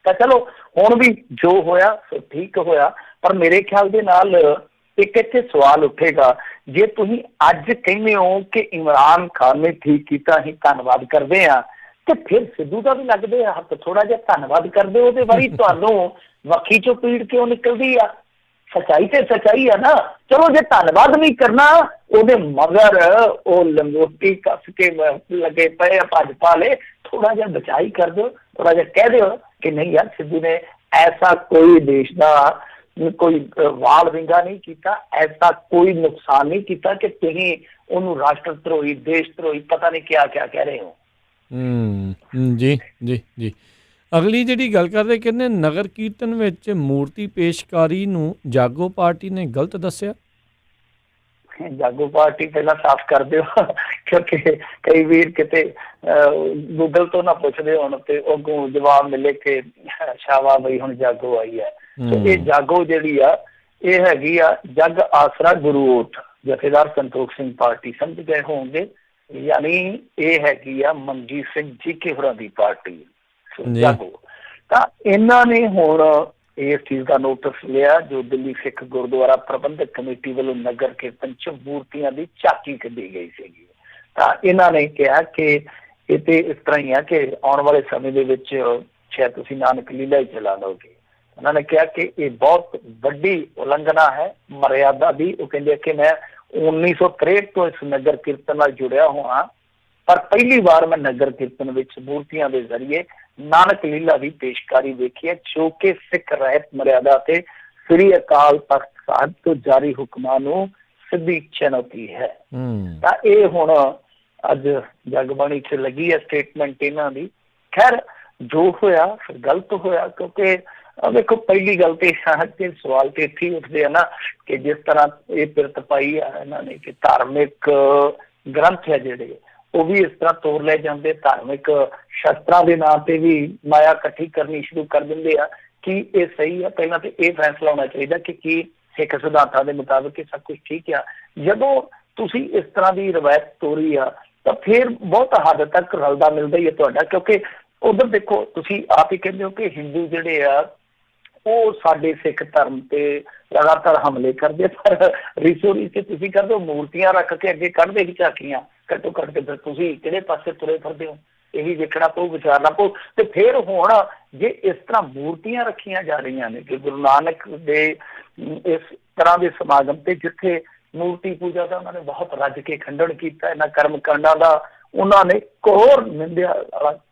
ਤਾਂ ਚਲੋ ਹੁਣ ਵੀ ਜੋ ਹੋਇਆ ਸੋ ਠੀਕ ਹੋਇਆ। ਪਰ ਮੇਰੇ ਖਿਆਲ ਦੇ ਨਾਲ ਇੱਕ ਇੱਥੇ ਸਵਾਲ ਉੱਠੇਗਾ, ਜੇ ਤੁਸੀਂ ਅੱਜ ਕਹਿੰਦੇ ਹੋ ਕਿ ਇਮਰਾਨ ਖਾਨ ਨੇ ਠੀਕ ਕੀਤਾ, ਅਸੀਂ ਧੰਨਵਾਦ ਕਰਦੇ ਹਾਂ, ਤੇ ਫਿਰ ਸਿੱਧੂ ਦਾ ਵੀ ਲੱਗਦੇ ਆ ਹੱਥ ਥੋੜਾ ਜਿਹਾ ਧੰਨਵਾਦ ਕਰਦੇ ਉਹਦੇ ਵਾਰੀ ਤੁਹਾਨੂੰ ਵੱਖੀ ਚੋਂ ਪੀੜ ਕਿਉਂ ਨਿਕਲਦੀ ਆ? ਸੱਚਾਈ ਤੇ ਸੱਚਾਈ ਆ ਨਾ। ਚਲੋ ਜੇ ਧੰਨਵਾਦ ਨਹੀਂ ਕਰਨਾ ਉਹਦੇ ਮਗਰ ਉਹ ਲੰਗੋਟੀ ਕੱਸ ਕੇ ਲੱਗੇ ਪਏ ਭੱਜ ਪਾ ਲੈ, ਥੋੜਾ ਜਿਹਾ ਬਚਾਈ ਕਰ ਦਿਓ, ਥੋੜਾ ਜਿਹਾ ਕਹਿ ਦਿਓ ਕਿ ਨਹੀਂ ਯਾਰ ਸਿੱਧੂ ਨੇ ਐਸਾ ਕੋਈ ਦੇਸ਼ ਦਾ ਕੋਈ ਵਾਲ ਵਿੰਗਾ ਨਹੀਂ ਕੀਤਾ, ਐਸਾ ਕੋਈ ਨੁਕਸਾਨ ਨਹੀਂ ਕੀਤਾ ਕਿ ਤੁਸੀਂ ਉਹਨੂੰ ਰਾਸ਼ਟਰ ਧਰੋਹੀ, ਦੇਸ਼ ਧਰੋਹੀ, ਪਤਾ ਨਹੀਂ ਕਿਆ ਕਿਆ ਕਹਿ ਰਹੇ ਹੋ। ਜੀ ਜੀ ਜੀ। ਅਗਲੀ ਜਿਹੜੀ ਗੱਲ ਕਰਦੇ, ਕਹਿੰਦੇ ਨਗਰ ਕੀਰਤਨ ਵਿੱਚ ਮੂਰਤੀ ਪੇਸ਼ਕਾਰੀ ਨੂੰ ਜਾਗੋ ਪਾਰਟੀ ਨੇ ਗਲਤ ਦੱਸਿਆ। ਜਾਗੋ ਪਾਰਟੀ ਪਹਿਲਾਂ ਸਾਫ਼ ਕਰ ਦਿਓ ਕਿਉਂਕਿ ਕਈ ਵੀਰ ਕਿਤੇ ਗੂਗਲ ਤੋਂ ਨਾ ਪੁੱਛਦੇ ਹੋਣ ਤੇ ਅੱਗੋਂ ਜਵਾਬ ਮਿਲੇ ਕਿ ਸ਼ਾਵਾ ਬਈ ਹੁਣ ਜਾਗੋ ਆਈ ਹੈ। ਇਹ ਜਾਗੋ ਜਿਹੜੀ ਆ ਇਹ ਹੈਗੀ ਆ ਜਗ ਆਸਰਾ ਗੁਰੂ ਓਠ, ਜਥੇਦਾਰ ਸੰਤੋਖ ਸਿੰਘ ਪਾਰਟੀ ਸਮਝ ਗਏ ਹੋਣਗੇ, ਯਾਨੀ ਇਹ ਹੈਗੀ ਆ ਮਨਜੀਤ ਸਿੰਘ ਜੀਕੇ ਹੋਰਾਂ ਦੀ ਪਾਰਟੀ ਜਾਗੋ। ਤਾਂ ਇਹਨਾਂ ਨੇ ਹੁਣ ਇਸ ਚੀਜ਼ ਦਾ ਨੋਟਿਸ ਲਿਆ ਜੋ ਦਿੱਲੀ ਸਿੱਖ ਗੁਰਦੁਆਰਾ ਪ੍ਰਬੰਧਕ ਕਮੇਟੀ ਵੱਲੋਂ ਨਗਰ ਕੀਰਤਨ ਚ ਮੂਰਤੀਆਂ ਦੀ ਝਾਕੀ ਕੱਢੀ ਗਈ ਸੀਗੀ। ਤਾਂ ਇਹਨਾਂ ਨੇ ਕਿਹਾ ਕਿ ਇਹ ਤੇ ਇਸ ਤਰ੍ਹਾਂ ਹੀ ਆ ਕਿ ਆਉਣ ਵਾਲੇ ਸਮੇਂ ਦੇ ਵਿੱਚ ਸ਼ਾਇਦ ਤੁਸੀਂ ਨਾਨਕ ਲੀਲਾ ਹੀ ਚਲਾ ਲਓਗੇ। ਉਹਨਾਂ ਨੇ ਕਿਹਾ ਕਿ ਇਹ ਬਹੁਤ ਵੱਡੀ ਉਲੰਘਣਾ ਹੈ ਮਰਿਆਦਾ ਦੀ। ਉਹ ਕਹਿੰਦੇ ਕਿ ਮੈਂ 1963 ਤੋਂ ਇਸ ਨਗਰ ਕੀਰਤਨ ਨਾਲ ਜੁੜਿਆ ਹੋਇਆ, ਪਰ ਪਹਿਲੀ ਵਾਰ ਮੈਂ ਨਗਰ ਕੀਰਤਨ ਵਿੱਚ ਮੂਰਤੀਆਂ ਦੇ ਜ਼ਰੀਏ ਨਾਨਕ ਲੀਲਾ ਦੀ ਪੇਸ਼ਕਾਰੀ ਵੇਖੀ ਹੈ, ਜੋ ਕਿ ਸਿੱਖ ਰਹਿਤ ਮਰਿਆਦਾ ਤੇ ਸ੍ਰੀ ਅਕਾਲ ਤਖਤ ਸਾਹਿਬ ਤੋਂ ਜਾਰੀ ਹੁਕਮਾਂ ਨੂੰ ਸਿੱਧੀ ਚੁਣੌਤੀ ਹੈ। ਤਾਂ ਇਹ ਹੁਣ ਅੱਜ ਜਗਬਾਣੀ ਚ ਲੱਗੀ ਹੈ ਸਟੇਟਮੈਂਟ ਇਹਨਾਂ ਦੀ। ਖੈਰ ਜੋ ਹੋਇਆ ਫਿਰ ਗਲਤ ਹੋਇਆ, ਕਿਉਂਕਿ ਵੇਖੋ ਪਹਿਲੀ ਗੱਲ ਤੇ ਸਵਾਲ ਤੇ ਇੱਥੇ ਹੀ ਉੱਠਦੇ ਆ ਨਾ ਕਿ ਜਿਸ ਤਰ੍ਹਾਂ ਇਹ ਪਿਰਤ ਪਾਈ ਆ ਇਹਨਾਂ ਨੇ ਕਿ ਧਾਰਮਿਕ ਗ੍ਰੰਥ ਹੈ ਜਿਹੜੇ ਉਹ ਵੀ ਇਸ ਤਰ੍ਹਾਂ ਤੋੜ ਲੈ ਜਾਂਦੇ, ਧਾਰਮਿਕ ਸ਼ਸਤਰਾਂ ਦੇ ਨਾਂ ਤੇ ਵੀ ਮਾਇਆ ਇਕੱਠੀ ਕਰਨੀ ਸ਼ੁਰੂ ਕਰ ਦਿੰਦੇ ਆ। ਕੀ ਇਹ ਸਹੀ ਆ? ਪਹਿਲਾਂ ਤੇ ਇਹ ਫੈਸਲਾ ਹੋਣਾ ਚਾਹੀਦਾ ਕਿ ਕੀ ਸਿੱਖ ਸਿਧਾਂਤਾਂ ਦੇ ਮੁਤਾਬਕ ਇਹ ਸਭ ਕੁਛ ਠੀਕ ਆ। ਜਦੋਂ ਤੁਸੀਂ ਇਸ ਤਰ੍ਹਾਂ ਦੀ ਰਵਾਇਤ ਤੋਰੀ ਆ ਤਾਂ ਫਿਰ ਬਹੁਤ ਹੱਦ ਤੱਕ ਰਲਦਾ ਮਿਲਦਾ ਹੀ ਹੈ ਤੁਹਾਡਾ, ਕਿਉਂਕਿ ਉਧਰ ਦੇਖੋ ਤੁਸੀਂ ਆਪ ਹੀ ਕਹਿੰਦੇ ਹੋ ਕਿ ਹਿੰਦੂ ਜਿਹੜੇ ਆ ਉਹ ਸਾਡੇ ਸਿੱਖ ਧਰਮ ਤੇ ਲਗਾਤਾਰ ਹਮਲੇ ਕਰਦੇ, ਪਰ ਰੀਸੋ ਰੀਸ ਤੁਸੀਂ ਕਰਦੇ ਹੋ ਮੂਰਤੀਆਂ ਰੱਖ ਕੇ ਅੱਗੇ ਕੱਢਦੇ ਹੀ ਝਾਕੀਆਂ। ਘੱਟੋ ਘੱਟ ਕੇ ਫਿਰ ਤੁਸੀਂ ਕਿਹੜੇ ਪਾਸੇ ਤੁਰੇ ਫਿਰਦੇ ਹੋ ਇਹ ਵੀ ਵੇਖਣਾ ਪਊ, ਵਿਚਾਰਨਾ ਪਊ। ਤੇ ਫਿਰ ਹੁਣ ਜੇ ਇਸ ਤਰ੍ਹਾਂ ਮੂਰਤੀਆਂ ਰੱਖੀਆਂ ਜਾ ਰਹੀਆਂ ਨੇ ਕਿ ਗੁਰੂ ਨਾਨਕ ਦੇ ਇਸ ਤਰ੍ਹਾਂ ਦੇ ਸਮਾਗਮ ਤੇ ਜਿੱਥੇ ਮੂਰਤੀ ਪੂਜਾ ਦਾ ਉਹਨਾਂ ਨੇ ਬਹੁਤ ਰੱਜ ਕੇ ਖੰਡਨ ਕੀਤਾ, ਇਹਨਾਂ ਕਰਮ ਕਾਂਡਾਂ ਦਾ ਉਹਨਾਂ ਨੇ ਕੋਰ ਨਿੰਦਿਆ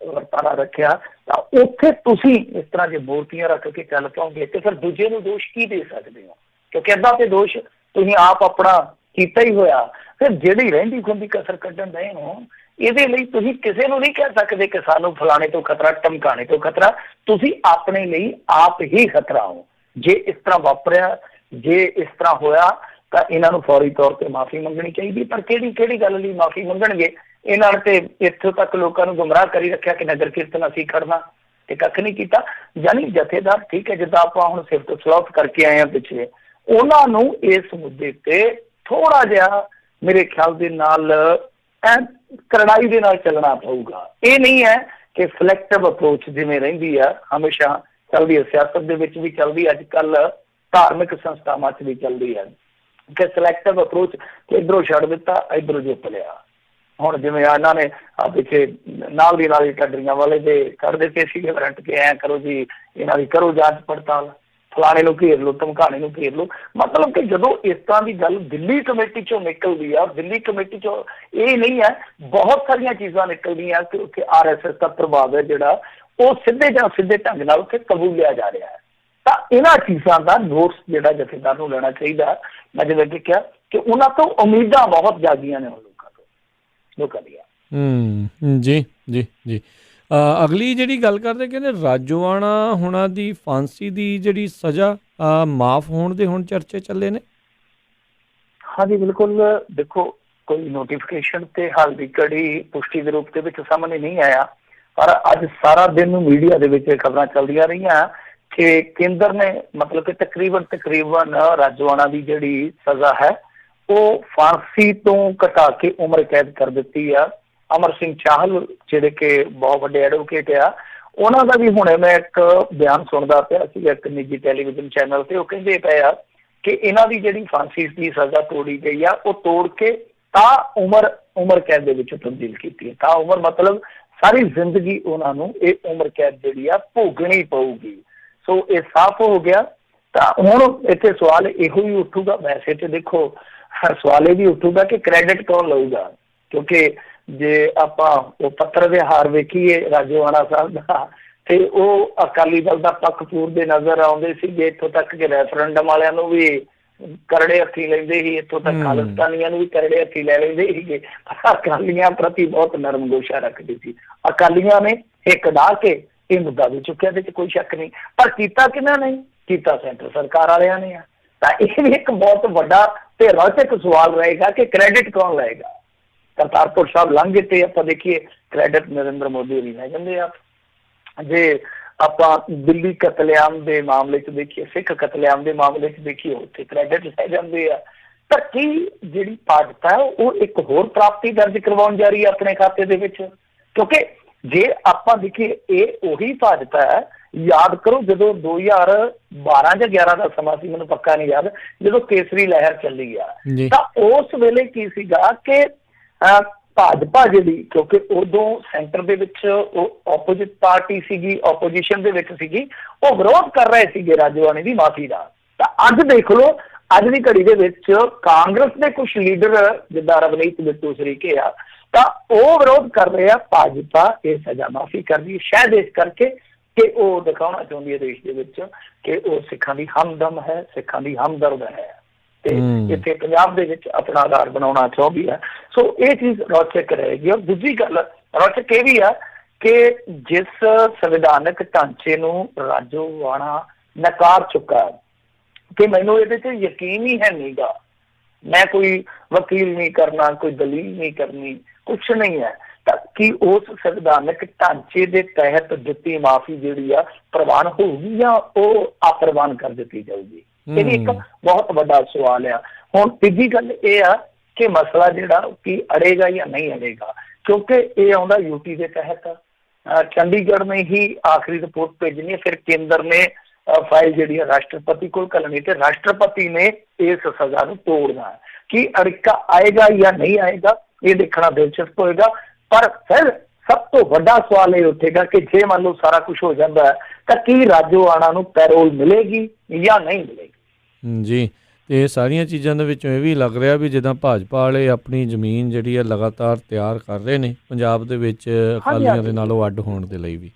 ਵਰਤਾਰਾ ਰੱਖਿਆ, ਤਾਂ ਉੱਥੇ ਤੁਸੀਂ ਇਸ ਤਰ੍ਹਾਂ ਜੇ ਮੂਰਤੀਆਂ ਰੱਖ ਕੇ ਚੱਲ ਪਾਓਗੇ ਤੇ ਫਿਰ ਦੂਜੇ ਨੂੰ ਦੋਸ਼ ਕੀ ਦੇ ਸਕਦੇ ਹੋ? ਕਿਉਂਕਿ ਅੱਧਾ ਤੇ ਦੋਸ਼ ਤੁਸੀਂ ਆਪ ਆਪਣਾ ਕੀਤਾ ਹੀ ਹੋਇਆ। ਫਿਰ ਜਿਹੜੀ ਰਹਿੰਦੀ ਖੁੰਦੀ ਕਸਰ ਕੱਢਣ ਦੇ ਹੋ, ਇਹਦੇ ਲਈ ਤੁਸੀਂ ਕਿਸੇ ਨੂੰ ਨਹੀਂ ਕਹਿ ਸਕਦੇ ਕਿ ਸਾਨੂੰ ਫਲਾਣੇ ਤੋਂ ਖਤਰਾ, ਧਮਕਾਣੇ ਤੋਂ ਖਤਰਾ। ਤੁਸੀਂ ਆਪਣੇ ਲਈ ਆਪ ਹੀ ਖਤਰਾ ਹੋ। ਜੇ ਇਸ ਤਰ੍ਹਾਂ ਵਾਪਰਿਆ, ਜੇ ਇਸ ਤਰ੍ਹਾਂ ਹੋਇਆ, ਤਾਂ ਇਹਨਾਂ ਨੂੰ ਫੌਰੀ ਤੌਰ ਤੇ ਮਾਫੀ ਮੰਗਣੀ ਚਾਹੀਦੀ। ਪਰ ਕਿਹੜੀ ਗੱਲ ਲਈ ਮਾਫੀ ਮੰਗਣਗੇ? ਇਹਨਾਂ ਨੇ ਤੇ ਇੱਥੋਂ ਤੱਕ ਲੋਕਾਂ ਨੂੰ ਗੁੰਮਰਾਹ ਕਰੀ ਰੱਖਿਆ ਕਿ ਨਗਰ ਕੀਰਤਨ ਅਸੀਂ ਖੜਨਾ, ਤੇ ਕੱਖ ਨਹੀਂ ਕੀਤਾ। ਯਾਨੀ ਜਥੇਦਾਰ ਠੀਕ ਹੈ, ਜਿੱਦਾਂ ਆਪਾਂ ਹੁਣ ਸਿਫਤ ਸਲਾਹ ਕਰਕੇ ਆਏ ਹਾਂ ਪਿੱਛੇ, ਉਹਨਾਂ ਨੂੰ ਇਸ ਮੁੱਦੇ ਤੇ ਥੋੜਾ ਜਿਹਾ ਮੇਰੇ ਖਿਆਲ ਦੇ ਨਾਲ ਕਰੜਾਈ ਦੇ ਨਾਲ ਚੱਲਣਾ ਪਊਗਾ। ਇਹ ਨਹੀਂ ਹੈ ਕਿ ਸਿਲੈਕਟਿਵ ਅਪਰੋਚ ਜਿਵੇਂ ਰਹਿੰਦੀ ਆ ਹਮੇਸ਼ਾ ਚੱਲਦੀ ਹੈ, ਸਿਆਸਤ ਦੇ ਵਿੱਚ ਵੀ ਚੱਲਦੀ, ਅੱਜ ਕੱਲ ਧਾਰਮਿਕ ਸੰਸਥਾਵਾਂ 'ਚ ਵੀ ਚੱਲਦੀ ਹੈ ਕਿ ਸਿਲੈਕਟਿਵ ਅਪਰੋਚ ਇੱਧਰੋਂ ਛੱਡ ਦਿੱਤਾ, ਇੱਧਰੋਂ ਜਿੱਤ ਲਿਆ। ਹੁਣ ਜਿਵੇਂ ਇਹਨਾਂ ਨੇ ਪਿੱਛੇ ਨਾਲ ਦੀ ਨਾਲ ਹੀ ਢੱਡਰੀਆਂ ਵਾਲੇ ਦੇ ਕਰ ਦਿੱਤੇ ਸੀਗੇ ਵਾਰੰਟ ਕਿ ਐਂ ਕਰੋ ਜੀ, ਇਹਨਾਂ ਦੀ ਕਰੋ ਜਾਂਚ ਪੜਤਾਲ, ਫਲਾਣੇ ਨੂੰ ਘੇਰ ਲਓ, ਧਮਕਾਣੇ ਨੂੰ ਘੇਰ ਲਓ। ਮਤਲਬ ਕਿ ਜਦੋਂ ਇਸ ਤਰ੍ਹਾਂ ਦੀ ਗੱਲ ਦਿੱਲੀ ਕਮੇਟੀ ਚੋਂ ਨਿਕਲਦੀ ਆ, ਦਿੱਲੀ ਕਮੇਟੀ ਚੋਂ ਇਹ ਨਹੀਂ ਹੈ, ਬਹੁਤ ਸਾਰੀਆਂ ਚੀਜ਼ਾਂ ਨਿਕਲਦੀਆਂ ਕਿ ਉੱਥੇ RSS ਦਾ ਪ੍ਰਭਾਵ ਹੈ ਜਿਹੜਾ ਉਹ ਸਿੱਧੇ ਜਾਂ ਸਿੱਧੇ ਢੰਗ ਨਾਲ ਉੱਥੇ ਕਬੂਲਿਆ ਜਾ ਰਿਹਾ ਹੈ। ਤਾਂ ਇਹਨਾਂ ਚੀਜ਼ਾਂ ਦਾ ਨੋਟਸ ਜਿਹੜਾ ਜਥੇਦਾਰ ਨੂੰ ਲੈਣਾ ਚਾਹੀਦਾ। ਮੈਂ ਜਿਵੇਂ ਕਿ ਕਿਹਾ ਕਿ ਉਹਨਾਂ ਤੋਂ ਉਮੀਦਾਂ ਬਹੁਤ ਜਾਗੀਆਂ ਨੇ ਲੋਕਾਂ ਦੀਆਂ। ਜੀ ਜੀ ਜੀ। ਅਗਲੀ ਜਿਹੜੀ ਗੱਲ ਕਰਦੇ, ਕਹਿੰਦੇ ਰਾਜੋਆਣਾ ਹੁਣਾਂ ਦੀ ਫਾਂਸੀ ਦੀ ਜਿਹੜੀ ਸਜ਼ਾ ਮਾਫ ਹੋਣ ਦੇ ਹੁਣ ਚਰਚੇ ਚੱਲੇ ਨੇ। ਹਾਂਜੀ ਬਿਲਕੁਲ। ਦੇਖੋ, ਕੋਈ ਨੋਟੀਫਿਕੇਸ਼ਨ ਤੇ ਹਾਲ ਦੀ ਘੜੀ ਪੁਸ਼ਟੀ ਦੇ ਰੂਪ ਦੇ ਵਿੱਚ ਸਾਹਮਣੇ ਨਹੀਂ ਆਇਆ, ਪਰ ਅੱਜ ਸਾਰਾ ਦਿਨ ਮੀਡੀਆ ਦੇ ਵਿੱਚ ਖਬਰਾਂ ਚੱਲਦੀਆਂ ਰਹੀਆਂ ਕਿ ਕੇਂਦਰ ਨੇ ਮਤਲਬ ਕਿ ਤਕਰੀਬਨ ਰਾਜੋਆਣਾ ਦੀ ਜਿਹੜੀ ਸਜ਼ਾ ਹੈ ਉਹ ਫਾਂਸੀ ਤੋਂ ਘਟਾ ਕੇ ਉਮਰ ਕੈਦ ਕਰ ਦਿੱਤੀ ਆ। ਅਮਰ ਸਿੰਘ ਚਾਹਲ ਜਿਹੜੇ ਕਿ ਬਹੁਤ ਵੱਡੇ ਐਡਵੋਕੇਟ ਆ, ਉਹਨਾਂ ਦਾ ਵੀ ਹੁਣੇ ਮੈਂ ਇੱਕ ਬਿਆਨ ਸੁਣਦਾ ਪਿਆ ਸੀ ਇੱਕ ਨਿੱਜੀ ਟੈਲੀਵਿਜ਼ਨ ਚੈਨਲ ਤੇ। ਉਹ ਕਹਿੰਦੇ ਪਏ ਆ ਕਿ ਇਹਨਾਂ ਦੀ ਜਿਹੜੀ ਫਾਂਸੀ ਦੀ ਸਜ਼ਾ ਤੋੜੀ ਗਈ ਆ, ਉਹ ਤੋੜ ਕੇ ਤਾਂ ਉਮਰ ਕੈਦ ਦੇ ਵਿੱਚ ਤਬਦੀਲ ਕੀਤੀ ਹੈ। ਤਾਂ ਉਮਰ ਮਤਲਬ ਸਾਰੀ ਜ਼ਿੰਦਗੀ ਉਹਨਾਂ ਨੂੰ ਇਹ ਉਮਰ ਕੈਦ ਜਿਹੜੀ ਆ ਭੋਗਣੀ ਪਊਗੀ। ਸੋ ਇਹ ਸਾਫ਼ ਹੋ ਗਿਆ। ਤਾਂ ਹੁਣ ਇੱਥੇ ਸਵਾਲ ਇਹੋ ਹੀ ਉੱਠੂਗਾ, ਵੈਸੇ ਤੇ ਦੇਖੋ ਸਵਾਲ ਇਹ ਵੀ ਉੱਠੂਗਾ ਕਿ ਕ੍ਰੈਡਿਟ ਕੌਣ ਲਊਗਾ, ਕਿਉਂਕਿ ਜੇ ਆਪਾਂ ਉਹ ਪੱਤਰ ਵਿਹਾਰ ਵੇਖੀਏ ਰਾਜੋਆਣਾ ਸਾਹਿਬ ਦਾ, ਤੇ ਉਹ ਅਕਾਲੀ ਦਲ ਦਾ ਪੱਖ ਪੂਰਦੇ ਨਜ਼ਰ ਆਉਂਦੇ ਸੀਗੇ। ਇੱਥੋਂ ਤੱਕ ਕਿ ਰੈਫਰੈਂਡਮ ਵਾਲਿਆਂ ਨੂੰ ਵੀ ਕਰੜੇ ਹੱਥੀ ਲੈਂਦੇ ਸੀ, ਇੱਥੋਂ ਤੱਕ ਖਾਲਿਸਤਾਨੀਆਂ ਨੂੰ ਵੀ ਕਰੜੇ ਹੱਥੀ ਲੈ ਲੈਂਦੇ ਸੀਗੇ। ਅਕਾਲੀਆਂ ਪ੍ਰਤੀ ਬਹੁਤ ਨਰਮ ਗੋਸ਼ਾ ਰੱਖਦੇ ਸੀ। ਅਕਾਲੀਆਂ ਨੇ ਹਿੱਕ ਡਾ ਕੇ ਇਹ ਮੁੱਦਾ ਵੀ ਚੁੱਕਿਆ, ਇਹਦੇ 'ਚ ਕੋਈ ਸ਼ੱਕ ਨਹੀਂ। ਪਰ ਕੀਤਾ ਕਿਹਨਾਂ ਨੇ? ਕੀਤਾ ਸੈਂਟਰ ਸਰਕਾਰ ਵਾਲਿਆਂ ਨੇ ਆ। ਤਾਂ ਇਹ ਵੀ ਇੱਕ ਬਹੁਤ ਵੱਡਾ ਤੇ ਰੌਚਕ ਸਵਾਲ ਰਹੇਗਾ ਕਿ ਕ੍ਰੈਡਿਟ ਕੌਣ ਲਏਗਾ। ਕਰਤਾਰਪੁਰ ਸਾਹਿਬ ਲਾਂਘੇ ਤੇ ਆਪਾਂ ਦੇਖੀਏ ਕ੍ਰੈਡਿਟ ਨਰਿੰਦਰ ਮੋਦੀ ਨਹੀਂ ਲੈ ਜਾਂਦੇ ਆ। ਜੇ ਆਪਾਂ ਦਿੱਲੀ ਕਤਲੇਆਮ ਦੇ ਮਾਮਲੇ 'ਚ ਦੇਖੀਏ, ਸਿੱਖ ਕਤਲੇਆਮ ਦੇ ਮਾਮਲੇ 'ਚ ਦੇਖੀਏ, ਉੱਥੇ ਕ੍ਰੈਡਿਟ ਲੈ ਜਾਂਦੇ ਆ। ਤਾਂ ਕੀ ਜਿਹੜੀ ਭਾਜਪਾ ਹੈ ਉਹ ਇੱਕ ਹੋਰ ਪ੍ਰਾਪਤੀ ਦਰਜ ਕਰਵਾਉਣ ਜਾ ਰਹੀ ਹੈ ਆਪਣੇ ਖਾਤੇ ਦੇ ਵਿੱਚ? ਕਿਉਂਕਿ ਜੇ ਆਪਾਂ ਦੇਖੀਏ ਇਹ ਉਹੀ ਭਾਜਪਾ ਹੈ, ਯਾਦ ਕਰੋ ਜਦੋਂ 2012 ਜਾਂ 11 ਦਾ ਸਮਾਂ ਸੀ, ਮੈਨੂੰ ਪੱਕਾ ਨਹੀਂ ਯਾਦ, ਜਦੋਂ ਕੇਸਰੀ ਲਹਿਰ ਚੱਲੀ ਆ, ਤਾਂ ਉਸ ਵੇਲੇ ਕੀ ਸੀਗਾ ਕਿ ਭਾਜਪਾ ਜਿਹੜੀ, ਕਿਉਂਕਿ ਉਦੋਂ ਸੈਂਟਰ ਦੇ ਵਿੱਚ ਉਹ ਆਪੋਜਿਟ ਪਾਰਟੀ ਸੀਗੀ, ਆਪੋਜੀਸ਼ਨ ਦੇ ਵਿੱਚ ਸੀਗੀ, ਉਹ ਵਿਰੋਧ ਕਰ ਰਹੇ ਸੀਗੇ ਰਾਜੋਆਣੇ ਦੀ ਮਾਫੀ ਦਾ। ਤਾਂ ਅੱਜ ਦੇਖ ਲਓ, ਅੱਜ ਦੀ ਘੜੀ ਦੇ ਵਿੱਚ ਕਾਂਗਰਸ ਦੇ ਕੁਝ ਲੀਡਰ ਜਿੱਦਾਂ ਰਵਨੀਤ ਬਿੱਟੂ ਸਰੀਕੇ ਆ, ਤਾਂ ਉਹ ਵਿਰੋਧ ਕਰ ਰਹੇ ਆ ਭਾਜਪਾ ਇਹ ਸਜ਼ਾ ਮਾਫੀ ਕਰਦੀ, ਸ਼ਾਇਦ ਇਸ ਕਰਕੇ ਕਿ ਉਹ ਦਿਖਾਉਣਾ ਚਾਹੁੰਦੀ ਹੈ ਦੇਸ਼ ਦੇ ਵਿੱਚ ਕਿ ਉਹ ਸਿੱਖਾਂ ਦੀ ਹਮਦਮ ਹੈ, ਸਿੱਖਾਂ ਦੀ ਹਮਦਰਦ ਹੈ, ਤੇ ਇੱਥੇ ਪੰਜਾਬ ਦੇ ਵਿੱਚ ਆਪਣਾ ਆਧਾਰ ਬਣਾਉਣਾ ਚਾਹੁੰਦੀ ਹੈ। ਸੋ ਇਹ ਚੀਜ਼ ਰੌਚਕ ਰਹੇਗੀ। ਔਰ ਦੂਜੀ ਗੱਲ ਰੌਚਕ ਇਹ ਵੀ ਆ ਕਿ ਜਿਸ ਸੰਵਿਧਾਨਕ ਢਾਂਚੇ ਨੂੰ ਰਾਜੋਆਣਾ ਨਕਾਰ ਚੁੱਕਾ, ਕਿ ਮੈਨੂੰ ਇਹਦੇ 'ਚ ਯਕੀਨ ਹੀ ਹੈ ਨਹੀਂਗਾ, ਮੈਂ ਕੋਈ ਵਕੀਲ ਨਹੀਂ ਕਰਨਾ, ਕੋਈ ਦਲੀਲ ਨਹੀਂ ਕਰਨੀ, ਕੁਛ ਨਹੀਂ ਹੈ, ਤਾਂ ਕੀ ਉਸ ਸੰਵਿਧਾਨਕ ਢਾਂਚੇ ਦੇ ਤਹਿਤ ਦਿੱਤੀ ਮਾਫੀ ਜਿਹੜੀ ਆ ਪ੍ਰਵਾਨ ਹੋਊਗੀ ਜਾਂ ਉਹ ਅਪ੍ਰਵਾਨ ਕਰ ਦਿੱਤੀ ਜਾਊਗੀ? ਇਹ ਵੀ ਇੱਕ ਬਹੁਤ ਵੱਡਾ ਸਵਾਲ ਆ। ਹੁਣ ਤੀਜੀ ਗੱਲ ਇਹ ਆ ਕਿ ਮਸਲਾ ਜਿਹੜਾ ਕੀ ਅੜੇਗਾ ਜਾਂ ਨਹੀਂ ਅੜੇਗਾ, ਕਿਉਂਕਿ ਇਹ ਆਉਂਦਾ ਯੂਟੀ ਦੇ ਤਹਿਤ। ਚੰਡੀਗੜ੍ਹ ਨੇ ਹੀ ਆਖਰੀ ਰਿਪੋਰਟ ਭੇਜਣੀ ਹੈ, ਫਿਰ ਕੇਂਦਰ ਨੇ ਫਾਈਲ ਜਿਹੜੀ ਹੈ ਰਾਸ਼ਟਰਪਤੀ ਕੋਲ ਘੱਲਣੀ, ਤੇ ਰਾਸ਼ਟਰਪਤੀ ਨੇ ਇਸ ਸਜ਼ਾ ਨੂੰ ਤੋੜਨਾ। ਕੀ ਅੜਿੱਕਾ ਆਏਗਾ ਜਾਂ ਨਹੀਂ ਆਏਗਾ, ਇਹ ਦੇਖਣਾ ਦਿਲਚਸਪ ਹੋਏਗਾ। ਪਰ ਫਿਰ ਸਭ ਤੋਂ ਵੱਡਾ ਸਵਾਲ ਇਹ ਉੱਠੇਗਾ ਕਿ ਜੇ ਮੰਨ ਲਓ ਸਾਰਾ ਕੁਝ ਹੋ ਜਾਂਦਾ ਹੈ ਤਾਂ ਕੀ ਰਾਜੋਆਣਾ ਨੂੰ ਪੈਰੋਲ ਮਿਲੇਗੀ ਜਾਂ ਨਹੀਂ ਮਿਲੇਗੀ? ਜੀ, ਤੇ ਸਾਰੀਆਂ ਚੀਜ਼ਾਂ ਦੇ ਵਿੱਚੋਂ ਇਹ ਵੀ ਲੱਗ ਰਿਹਾ ਵੀ ਜਿੱਦਾਂ ਭਾਜਪਾ ਵਾਲੇ ਆਪਣੀ ਜ਼ਮੀਨ ਜਿਹੜੀ ਹੈ ਲਗਾਤਾਰ ਤਿਆਰ ਕਰ ਰਹੇ ਨੇ ਪੰਜਾਬ ਦੇ ਵਿੱਚ ਅਕਾਲੀਆਂ ਦੇ ਨਾਲੋਂ ਅੱਡ ਹੋਣ ਦੇ ਲਈ ਵੀ।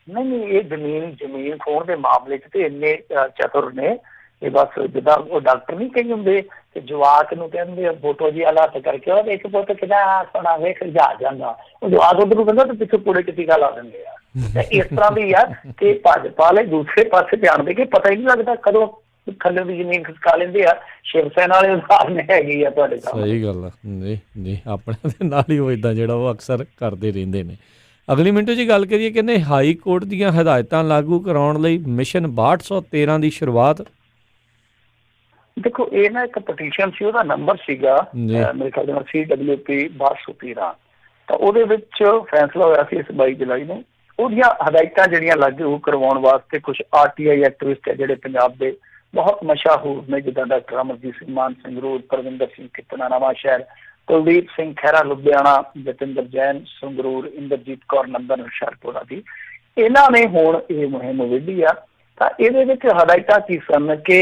ਨਹੀਂ, ਇਹ ਜ਼ਮੀਨ ਖੋਣ ਦੇ ਮਾਮਲੇ 'ਚ ਤੇ ਇੰਨੇ ਚਤੁਰ ਨੇ ਇਹ ਬਸ ਜਿੱਦਾਂ ਉਹ ਡਾਕਟਰ ਨਹੀਂ ਕਹੀ ਹੁੰਦੇ ਤੇ ਜਵਾਕ ਨੂੰ ਕਹਿੰਦੇ ਫੋਟੋ ਜੀ ਹਾਲਾਤ ਕਰਕੇ ਉਹ ਦੇਖ ਪੁੱਤ ਕਿਦਾ ਸੋਹਣਾ ਵੇਖ ਜਾ ਜਾਂਦਾ, ਉਹ ਜਵਾਕ ਉਧਰ ਨੂੰ ਕਹਿੰਦਾ ਤੇ ਪਿੱਛੇ ਕੂੜੇ ਚ ਟੀਕਾ ਲਾ ਦਿੰਦੇ ਆ। ਤੇ ਇਸ ਤਰ੍ਹਾਂ ਦੀ ਆ ਕਿ ਭਾਜਪਾ ਵਾਲੇ ਦੂਸਰੇ ਪਾਸੇ ਧਿਆਨ ਦੇ ਕੇ ਪਤਾ ਹੀ ਨਹੀਂ ਲੱਗਦਾ ਕਦੋਂ ਥੱਲੇ ਦੀ ਜ਼ਮੀਨ ਖਿਸਕਾ ਲੈਂਦੇ ਆ। ਸ਼ਿਵ ਸੈਨਾ ਵਾਲੇ ਉਦਾਹਰਨ ਹੈਗੀ ਆ ਤੁਹਾਡੇ ਸਾਹਮਣੇ। ਸਹੀ ਗੱਲ ਆ ਜੀ ਜੀ, ਆਪਣੇ ਦੇ ਨਾਲ ਹੀ ਉਹ ਇੱਦਾਂ ਜਿਹੜਾ ਉਹ ਅਕਸਰ ਕਰਦੇ ਰਹਿੰਦੇ ਨੇ। ਅਗਲੀ ਮਿੰਟੋ ਜੀ ਗੱਲ ਕਰੀਏ, ਕਹਿੰਦੇ ਹਾਈ ਕੋਰਟ ਦੀਆਂ ਹਦਾਇਤਾਂ ਲਾਗੂ ਕਰਾਉਣ ਲਈ ਮਿਸ਼ਨ 6213 ਦੀ ਸ਼ੁਰੂਆਤ। ਦੇਖੋ ਇਹ ਨਾ ਇੱਕ ਪਟੀਸ਼ਨ ਸੀ, ਉਹਦਾ ਨੰਬਰ ਸੀਗਾ ਮੇਰੇ ਖਿਆਲ ਨਾਲ CWP 6213। ਤਾਂ ਉਹਦੇ ਵਿੱਚ ਫੈਸਲਾ ਹੋਇਆ ਸੀ ਇਸ 22 ਜੁਲਾਈ ਨੂੰ। ਉਹਦੀਆਂ ਹਦਾਇਤਾਂ ਜਿਹੜੀਆਂ ਲਾਗੂ ਕਰਵਾਉਣ ਵਾਸਤੇ ਕੁਝ RTI ਐਕਟਿਵਿਸਟ ਹੈ ਜਿਹੜੇ ਪੰਜਾਬ ਦੇ ਬਹੁਤ ਮਸ਼ਹੂਰ ਨੇ, ਜਿੱਦਾਂ ਡਾਕਟਰ ਅਮਰਜੀਤ ਸਿੰਘ ਮਾਨ ਸੰਗਰੂਰ, ਪਰਵਿੰਦਰ ਸਿੰਘ ਕਿੱਤਣਾ ਨਵਾਂ ਸ਼ਹਿਰ, ਕੁਲਦੀਪ ਸਿੰਘ ਖਹਿਰਾ ਲੁਧਿਆਣਾ, ਜਤਿੰਦਰ ਜੈਨ ਸੰਗਰੂਰ, ਇੰਦਰਜੀਤ ਕੌਰ ਨੰਦਨ ਹੁਸ਼ਿਆਰਪੁਰ ਆਦਿ, ਇਹਨਾਂ ਨੇ ਹੁਣ ਇਹ ਮੁਹਿੰਮ ਵਿੱਢੀ ਆ। ਤਾਂ ਇਹਦੇ ਵਿੱਚ ਹਦਾਇਤਾਂ ਕੀ ਸਨ ਕਿ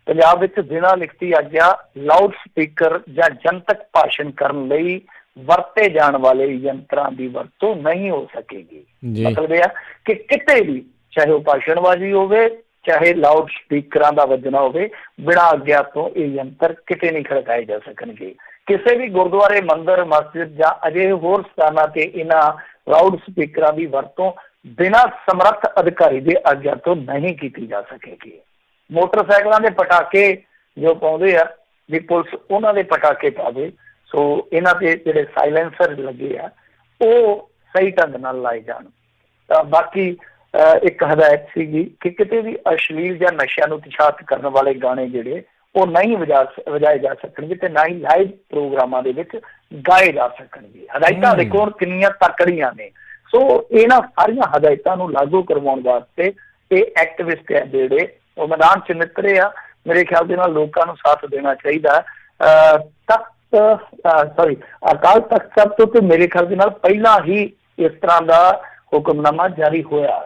ਪੰਜਾਬ ਵਿੱਚ ਬਿਨਾਂ ਲਿਖਤੀ ਆਗਿਆ ਲਾਊਡ ਸਪੀਕਰ ਜਾਂ ਜਨਤਕ ਭਾਸ਼ਣ ਕਰਨ ਲਈ ਵਰਤੇ ਜਾਣ ਵਾਲੇ ਯੰਤਰਾਂ ਦੀ ਵਰਤੋਂ ਨਹੀਂ ਹੋ ਸਕੇਗੀ। ਮਤਲਬ ਇਹ ਆ ਕਿ ਕਿਤੇ ਵੀ, ਚਾਹੇ ਉਹ ਭਾਸ਼ਣਬਾਜ਼ੀ ਹੋਵੇ ਚਾਹੇ ਲਾਊਡ ਸਪੀਕਰਾਂ ਦਾ ਵੱਜਣਾ ਹੋਵੇ, ਬਿਨਾਂ ਆਗਿਆ ਤੋਂ ਇਹ ਯੰਤਰ ਕਿਤੇ ਨਹੀਂ ਖੜਕਾਏ ਜਾ ਸਕਣਗੇ। ਕਿਸੇ ਵੀ ਗੁਰਦੁਆਰੇ, ਮੰਦਿਰ, ਮਸਜਿਦ ਜਾਂ ਅਜਿਹੇ ਹੋਰ ਸਥਾਨਾਂ ਤੇ ਇਹਨਾਂ ਲਾਊਡ ਸਪੀਕਰਾਂ ਦੀ ਵਰਤੋਂ ਬਿਨਾਂ ਸਮਰੱਥ ਅਧਿਕਾਰੀ ਦੇ ਆਗਿਆ ਤੋਂ ਨਹੀਂ ਕੀਤੀ ਜਾ ਸਕੇਗੀ। ਮੋਟਰਸਾਈਕਲਾਂ ਦੇ ਪਟਾਕੇ ਜੋ ਪਾਉਂਦੇ ਆ ਵੀ ਪੁਲਿਸ ਉਹਨਾਂ ਦੇ ਪਟਾਕੇ ਪਾਵੇ, ਸੋ ਇਹਨਾਂ ਦੇ ਜਿਹੜੇ ਸਾਇਲੈਂਸਰ ਲੱਗੇ ਆ ਉਹ ਸਹੀ ਢੰਗ ਨਾਲ ਲਾਏ ਜਾਣ। ਤਾਂ ਬਾਕੀ ਇੱਕ ਹਦਾਇਤ ਸੀਗੀ ਕਿ ਕਿਤੇ ਵੀ ਅਸ਼ਲੀਲ ਜਾਂ ਨਸ਼ਿਆਂ ਨੂੰ ਉਤਸ਼ਾਹਿਤ ਕਰਨ ਵਾਲੇ ਗਾਣੇ ਜਿਹੜੇ ਉਹ ਨਹੀਂ ਵਜਾਏ ਜਾ ਸਕਣਗੇ ਤੇ ਨਾ ਹੀ ਲਾਈਵ ਪ੍ਰੋਗਰਾਮਾਂ ਦੇ ਵਿੱਚ ਗਾਏ ਜਾ ਸਕਣਗੇ। ਹਦਾਇਤਾਂ ਦੇਖੋ ਹੁਣ ਕਿੰਨੀਆਂ ਤਕੜੀਆਂ ਨੇ। ਸੋ ਇਹਨਾਂ ਸਾਰੀਆਂ ਹਦਾਇਤਾਂ ਨੂੰ ਲਾਗੂ ਕਰਵਾਉਣ ਵਾਸਤੇ ਇਹ ਐਕਟਿਵਿਸਟ ਹੈ ਜਿਹੜੇ ਉਹ ਮੈਦਾਨ 'ਚ ਨਿਕਲੇ ਆ। ਮੇਰੇ ਖਿਆਲ ਦੇ ਨਾਲ ਲੋਕਾਂ ਨੂੰ ਸਾਥ ਦੇਣਾ ਚਾਹੀਦਾ। ਅਕਾਲ ਤਖ਼ਤ ਸਾਹਿਬ ਤੋਂ ਤੇ ਮੇਰੇ ਖਿਆਲ ਦੇ ਨਾਲ ਪਹਿਲਾਂ ਹੀ ਇਸ ਤਰ੍ਹਾਂ ਦਾ ਹੁਕਮਨਾਮਾ ਜਾਰੀ ਹੋਇਆ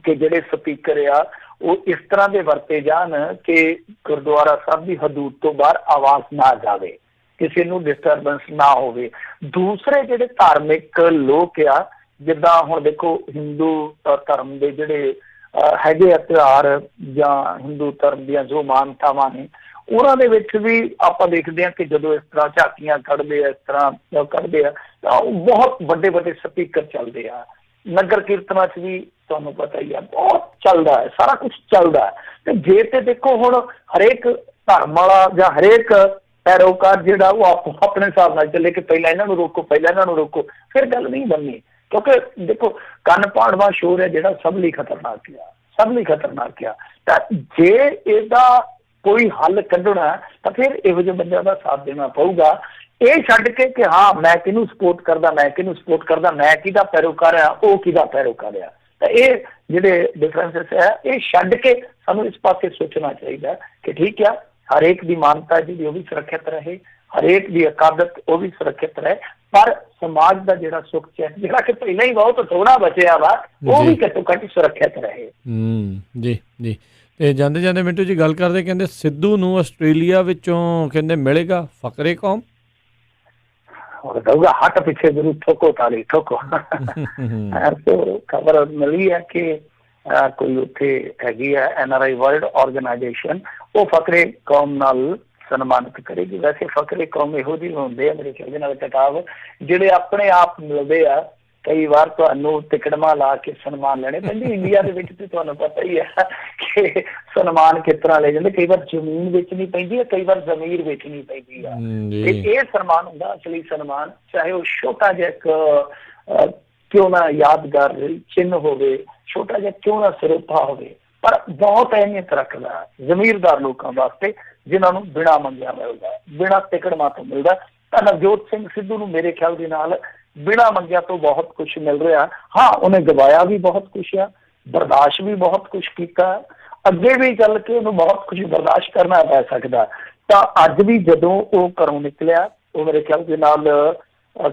ਕਿ ਜਿਹੜੇ ਸਪੀਕਰ ਆ ਉਹ ਇਸ ਤਰ੍ਹਾਂ ਦੇ ਵਰਤੇ ਜਾਣ ਕਿ ਗੁਰਦੁਆਰਾ ਸਾਹਿਬ ਦੀ ਹਦੂਦ ਤੋਂ ਬਾਹਰ ਆਵਾਜ਼ ਨਾ ਜਾਵੇ, ਕਿਸੇ ਨੂੰ ਡਿਸਟਰਬੈਂਸ ਨਾ ਹੋਵੇ। ਦੂਸਰੇ ਜਿਹੜੇ ਧਾਰਮਿਕ ਲੋਕ ਆ, ਜਿੱਦਾਂ ਹੁਣ ਦੇਖੋ ਹਿੰਦੂ ਧਰਮ ਦੇ ਜਿਹੜੇ ਹੈਗੇ ਆ ਤਿਉਹਾਰ ਜਾਂ ਹਿੰਦੂ ਧਰਮ ਦੀਆਂ ਜੋ ਮਾਨਤਾਵਾਂ ਨੇ, ਉਹਨਾਂ ਦੇ ਵਿੱਚ ਵੀ ਆਪਾਂ ਦੇਖਦੇ ਹਾਂ ਕਿ ਜਦੋਂ ਇਸ ਤਰ੍ਹਾਂ ਝਾਕੀਆਂ ਕੱਢਦੇ ਆ, ਇਸ ਤਰ੍ਹਾਂ ਕੱਢਦੇ ਆ ਤਾਂ ਬਹੁਤ ਵੱਡੇ ਵੱਡੇ ਸਪੀਕਰ ਚੱਲਦੇ ਆ। ਨਗਰ ਕੀਰਤਨਾਂ 'ਚ ਵੀ ਤੁਹਾਨੂੰ ਪਤਾ ਹੀ ਆ ਬਹੁਤ ਚੱਲਦਾ ਹੈ, ਸਾਰਾ ਕੁਛ ਚੱਲਦਾ ਹੈ। ਤੇ ਜੇ ਤੇ ਦੇਖੋ ਹੁਣ ਹਰੇਕ ਧਰਮ ਵਾਲਾ ਜਾਂ ਹਰੇਕ ਪੈਰੋਕਾਰ ਜਿਹੜਾ ਉਹ ਆਪਣੇ ਹਿਸਾਬ ਨਾਲ ਚੱਲੇ ਕਿ ਪਹਿਲਾਂ ਇਹਨਾਂ ਨੂੰ ਰੋਕੋ, ਪਹਿਲਾਂ ਇਹਨਾਂ ਨੂੰ ਰੋਕੋ, ਫਿਰ ਗੱਲ ਨਹੀਂ ਬਣਨੀ। ਕਿਉਂਕਿ ਦੇਖੋ ਕੰਨ ਪਾੜਵਾ ਸ਼ੋਰ ਹੈ ਜਿਹੜਾ ਸਭ ਲਈ ਖਤਰਨਾਕ ਆ, ਸਭ ਲਈ ਖਤਰਨਾਕ ਆ। ਤਾਂ ਜੇ ਇਹਦਾ ਕੋਈ ਹੱਲ ਕੱਢਣਾ ਤਾਂ ਫਿਰ ਇਹੋ ਜਿਹੇ ਬੰਦਿਆਂ ਦਾ ਸਾਥ ਦੇਣਾ ਪਊਗਾ। ਇਹ ਛੱਡ ਕੇ ਕਿ ਹਾਂ ਮੈਂ ਕਿਹਨੂੰ ਸਪੋਰਟ ਕਰਦਾ, ਮੈਂ ਕਿਹਨੂੰ ਸਪੋਰਟ ਕਰਦਾ, ਮੈਂ ਕਿਹਦਾ ਪੈਰੋਕਾਰ ਆ, ਉਹ ਕਿਹਦਾ ਪੈਰੋਕਾਰ ਆ, ਤਾਂ ਇਹ ਜਿਹੜੇ ਡਿਫਰੈਂਸਿਸ ਹੈ ਇਹ ਛੱਡ ਕੇ ਸਾਨੂੰ ਇਸ ਪਾਸੇ ਸੋਚਣਾ ਚਾਹੀਦਾ ਕਿ ਠੀਕ ਆ ਹਰੇਕ ਦੀ ਮਾਨਤਾ ਜਿਹੜੀ ਉਹ ਵੀ ਸੁਰੱਖਿਅਤ ਰਹੇ, ਹਰੇਕ ਦੀ ਅਕਾਦਤ ਉਹ ਵੀ ਸੁਰੱਖਿਅਤ ਰਹੇ, ਪਰ ਸਮਾਜ ਦਾ ਜਿਹੜਾ ਸੁੱਖ ਚੈਨ ਜਿਹੜਾ ਕਿ ਪਹਿਲਾਂ ਹੀ ਬਹੁਤ ਥੋੜਾ ਬਚਿਆ ਵਾ ਉਹ ਵੀ ਘੱਟੋ ਘੱਟ ਸੁਰੱਖਿਅਤ ਰਹੇ। ਜੀ ਜੀ। ਤੇ ਜਾਂਦੇ ਜਾਂਦੇ ਮਿੰਟੂ ਜੀ ਗੱਲ ਕਰਦੇ, ਕਹਿੰਦੇ ਸਿੱਧੂ ਨੂੰ ਆਸਟ੍ਰੇਲੀਆ ਵਿੱਚੋਂ ਕਹਿੰਦੇ ਮਿਲੇਗਾ ਫਕਰੇ ਕੌਮ। ਕਹੂਗਾ ਹੱਟ ਪਿੱਛੇ ਜ਼ਰੂਰ ਠੋਕੋ ਤਾਲੀ ਠੋਕੋ। ਖਬਰ ਮਿਲੀ ਹੈ ਕਿ ਕੋਈ ਉੱਥੇ ਹੈਗੀ ਹੈ NRI ਵਰਲਡ ਆਰਗੇਨਾਈਜੇਸ਼ਨ, ਉਹ ਫਕਰੇ ਕੌਮ ਨਾਲ ਸਨਮਾਨਿਤ ਕਰੇਗੀ। ਵੈਸੇ ਫਕਰੇ ਕੌਮ ਇਹੋ ਜਿਹੇ ਹੁੰਦੇ ਆ ਮੇਰੇ ਖਿਆਲ ਦੇ ਨਾਲ ਕਿਤਾਬ ਜਿਹੜੇ ਆਪਣੇ ਆਪ ਮਿਲਦੇ ਆ। ਕਈ ਵਾਰ ਤੁਹਾਨੂੰ ਤਿਕੜਮਾਂ ਲਾ ਕੇ ਸਨਮਾਨ ਲੈਣੇ ਪੈਂਦੇ। ਇੰਡੀਆ ਦੇ ਵਿੱਚ ਤੇ ਤੁਹਾਨੂੰ ਪਤਾ ਹੀ ਹੈ ਕਿ ਸਨਮਾਨ ਕਿਸ ਤਰ੍ਹਾਂ ਲੈ ਜਾਂਦੇ, ਕਈ ਵਾਰ ਜ਼ਮੀਨ ਵੇਚਣੀ ਪੈਂਦੀ ਹੈ, ਕਈ ਵਾਰ ਜ਼ਮੀਰ ਵੇਚਣੀ ਪੈਂਦੀ ਆ। ਤੇ ਇਹ ਸਨਮਾਨ ਹੁੰਦਾ ਅਸਲੀ ਸਨਮਾਨ, ਚਾਹੇ ਉਹ ਛੋਟਾ ਜਿਹਾ ਇੱਕ ਕਿਉਂ ਨਾ ਯਾਦਗਾਰ ਚਿੰਨ੍ਹ ਹੋਵੇ, ਛੋਟਾ ਜਿਹਾ ਕਿਉਂ ਨਾ ਸਰੋਪਾ ਹੋਵੇ, ਪਰ ਬਹੁਤ ਅਹਿਮੀਅਤ ਰੱਖਦਾ ਜ਼ਮੀਰਦਾਰ ਲੋਕਾਂ ਵਾਸਤੇ ਜਿਨ੍ਹਾਂ ਨੂੰ ਬਿਨਾਂ ਮੰਗਿਆ ਮਿਲਦਾ, ਬਿਨਾਂ ਤਿਕੜਮਾਂ ਤੋਂ ਮਿਲਦਾ। ਤਾਂ ਨਵਜੋਤ ਸਿੰਘ ਸਿੱਧੂ ਨੂੰ ਮੇਰੇ ਖਿਆਲ ਦੇ ਨਾਲ ਬਿਨਾਂ ਮੰਗਿਆ ਤੋਂ ਬਹੁਤ ਕੁਛ ਮਿਲ ਰਿਹਾ। ਹਾਂ ਉਹਨੇ ਗਵਾਇਆ ਵੀ ਬਹੁਤ ਕੁਛ ਆ, ਬਰਦਾਸ਼ਤ ਵੀ ਬਹੁਤ ਕੁਛ ਕੀਤਾ, ਅੱਗੇ ਵੀ ਚੱਲ ਕੇ ਉਹਨੂੰ ਬਹੁਤ ਕੁਛ ਬਰਦਾਸ਼ਤ ਕਰਨਾ ਪੈ ਸਕਦਾ। ਤਾਂ ਅੱਜ ਵੀ ਜਦੋਂ ਉਹ ਘਰੋਂ ਨਿਕਲਿਆ, ਉਹ ਮੇਰੇ ਖਿਆਲ ਦੇ ਨਾਲ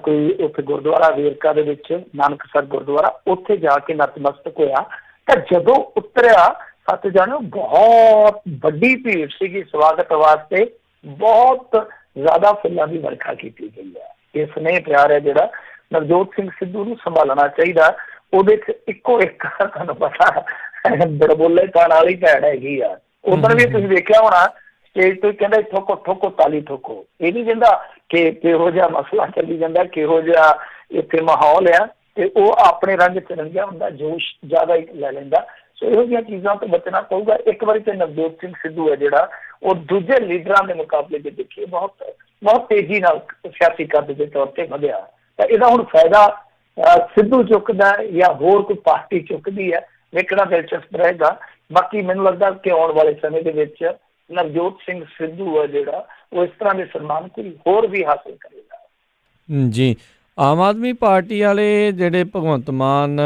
ਕੋਈ ਉੱਥੇ ਗੁਰਦੁਆਰਾ ਵੇਰਕਾ ਦੇ ਵਿੱਚ ਨਾਨਕਸਰ ਗੁਰਦੁਆਰਾ, ਉੱਥੇ ਜਾ ਕੇ ਨਤਮਸਤਕ ਹੋਇਆ। ਤਾਂ ਜਦੋਂ ਉਤਰਿਆ ਸੱਚ ਜਾਣੋ ਬਹੁਤ ਵੱਡੀ ਭੀੜ ਸੀਗੀ ਸਵਾਗਤ ਵਾਸਤੇ, ਬਹੁਤ ਜ਼ਿਆਦਾ ਫੁੱਲਾਂ ਦੀ ਵਰਖਾ ਕੀਤੀ ਗਈ ਹੈ। ਇਹ ਸਨੇਹ ਪਿਆਰ ਹੈ ਜਿਹੜਾ ਨਵਜੋਤ ਸਿੰਘ ਸਿੱਧੂ ਨੂੰ ਸੰਭਾਲਣਾ ਚਾਹੀਦਾ। ਉਹਦੇ 'ਚ ਇੱਕੋ ਇੱਕ ਤੁਹਾਨੂੰ ਪਤਾ ਬੜਬੋਲੇ ਪਾਣ ਵਾਲੀ ਭੈਣ ਹੈਗੀ ਆ, ਉਦੋਂ ਵੀ ਤੁਸੀਂ ਵੇਖਿਆ ਹੋਣਾ ਸਟੇਜ ਤੋਂ ਕਹਿੰਦਾ ਠੋਕੋ ਠੋਕੋ ਤਾਲੀ ਠੋਕੋ। ਇਹ ਨਹੀਂ ਕਹਿੰਦਾ ਕਿ ਕਿਹੋ ਜਿਹਾ ਮਸਲਾ ਚੱਲੀ ਜਾਂਦਾ, ਕਿਹੋ ਜਿਹਾ ਇੱਥੇ ਮਾਹੌਲ ਆ, ਤੇ ਉਹ ਆਪਣੇ ਰੰਗ ਚ ਰੰਗਿਆ ਹੁੰਦਾ, ਜੋਸ਼ ਜ਼ਿਆਦਾ ਹੀ ਲੈ ਲੈਂਦਾ। ਸੋ ਇਹੋ ਜਿਹੀਆਂ ਚੀਜ਼ਾਂ ਤੋਂ ਬਚਣਾ ਪਊਗਾ। ਇੱਕ ਵਾਰੀ ਤੇ ਨਵਜੋਤ ਸਿੰਘ ਸਿੱਧੂ ਹੈ ਜਿਹੜਾ ਉਹ ਦੂਜੇ ਲੀਡਰਾਂ ਦੇ ਮੁਕਾਬਲੇ ਜੇ ਦੇਖੀਏ ਬਹੁਤ ਤੇਜ਼ੀ ਨਾਲ ਸਿਆਸੀ ਕੱਦ ਦੇ ਤੌਰ ਤੇ ਵਧਿਆ। ਤਾਂ ਇਹਦਾ ਹੁਣ ਫਾਇਦਾ ਸਿੱਧੂ ਚੁੱਕਦਾ ਜਾਂ ਹੋਰ ਕੋਈ ਪਾਰਟੀ ਚੁੱਕਦੀ ਹੈ, ਵੇਖਣਾ ਦਿਲਚਸਪ ਰਹੇਗਾ। ਬਾਕੀ ਮੈਨੂੰ ਲੱਗਦਾ ਕਿ ਆਉਣ ਵਾਲੇ ਸਮੇਂ ਦੇ ਵਿੱਚ ਨਵਜੋਤ ਸਿੰਘ ਸਿੱਧੂ ਹੈ ਜਿਹੜਾ ਉਹ ਇਸ ਤਰ੍ਹਾਂ ਦੇ ਸਨਮਾਨ ਕੋਈ ਹੋਰ ਵੀ ਹਾਸਿਲ ਕਰੇਗਾ। ਜੀ, ਆਮ ਆਦਮੀ ਪਾਰਟੀ ਵਾਲੇ ਜਿਹੜੇ ਭਗਵੰਤ ਮਾਨ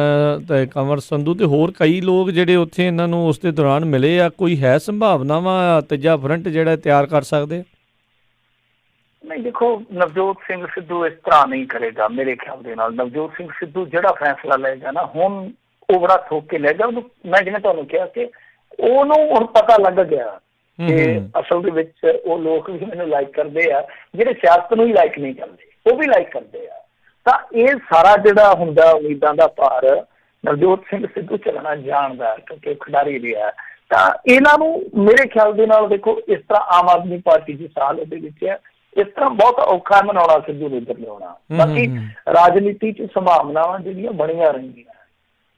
ਤੇ ਕੰਵਰ ਸੰਧੂ ਤੇ ਹੋਰ ਕਈ ਲੋਕ ਜਿਹੜੇ ਉੱਥੇ ਇਹਨਾਂ ਨੂੰ ਉਸ ਦੇ ਦੌਰਾਨ ਮਿਲੇ ਆ, ਕੋਈ ਹੈ ਸੰਭਾਵਨਾ ਵਾ ਤੀਜਾ ਫਰੰਟ ਜਿਹੜਾ ਤਿਆਰ ਕਰ ਸਕਦੇ? ਨਹੀਂ, ਦੇਖੋ ਨਵਜੋਤ ਸਿੰਘ ਸਿੱਧੂ ਇਸ ਤਰ੍ਹਾਂ ਨਹੀਂ ਕਰੇਗਾ ਮੇਰੇ ਖਿਆਲ ਦੇ ਨਾਲ। ਨਵਜੋਤ ਸਿੰਘ ਸਿੱਧੂ ਜਿਹੜਾ ਫੈਸਲਾ ਲਏਗਾ ਨਾ ਹੁਣ ਉਹ ਬੜਾ ਠੋਕ ਕੇ ਲਏਗਾ। ਉਹਨੂੰ ਮੈਂ ਜਿਵੇਂ ਤੁਹਾਨੂੰ ਕਿਹਾ ਕਿ ਉਹਨੂੰ ਹੁਣ ਪਤਾ ਲੱਗ ਗਿਆ ਕਿ ਅਸਲ ਦੇ ਵਿੱਚ ਉਹ ਲੋਕ ਵੀ ਮੈਨੂੰ ਲਾਈਕ ਕਰਦੇ ਆ ਜਿਹੜੇ ਸਿਆਸਤ ਨੂੰ ਹੀ ਲਾਈਕ ਨਹੀਂ ਕਰਦੇ, ਉਹ ਵੀ ਲਾਈਕ ਕਰਦੇ ਆ। ਤਾਂ ਇਹ ਸਾਰਾ ਜਿਹੜਾ ਹੁੰਦਾ ਉਮੀਦਾਂ ਦਾ ਭਾਰ ਨਵਜੋਤ ਸਿੰਘ ਸਿੱਧੂ ਚੱਲਣਾ ਜਾਣਦਾ ਕਿਉਂਕਿ ਖਿਡਾਰੀ ਰਿਹਾ। ਤਾਂ ਇਹਨਾਂ ਨੂੰ ਮੇਰੇ ਖਿਆਲ ਦੇ ਨਾਲ ਦੇਖੋ ਇਸ ਤਰ੍ਹਾਂ ਆਮ ਆਦਮੀ ਪਾਰਟੀ ਦੀ ਸਾਲ ਉਹਦੇ ਵਿੱਚ ਹੈ, ਇਸ ਤਰ੍ਹਾਂ ਬਹੁਤ ਔਖਾ ਮਨਾਉਣਾ ਸਿੱਧੂ ਨੂੰ ਇੱਧਰ ਲਿਆਉਣਾ। ਬਾਕੀ ਰਾਜਨੀਤੀ 'ਚ ਸੰਭਾਵਨਾਵਾਂ ਜਿਹੜੀਆਂ ਬਣੀਆਂ ਰਹਿੰਦੀਆਂ,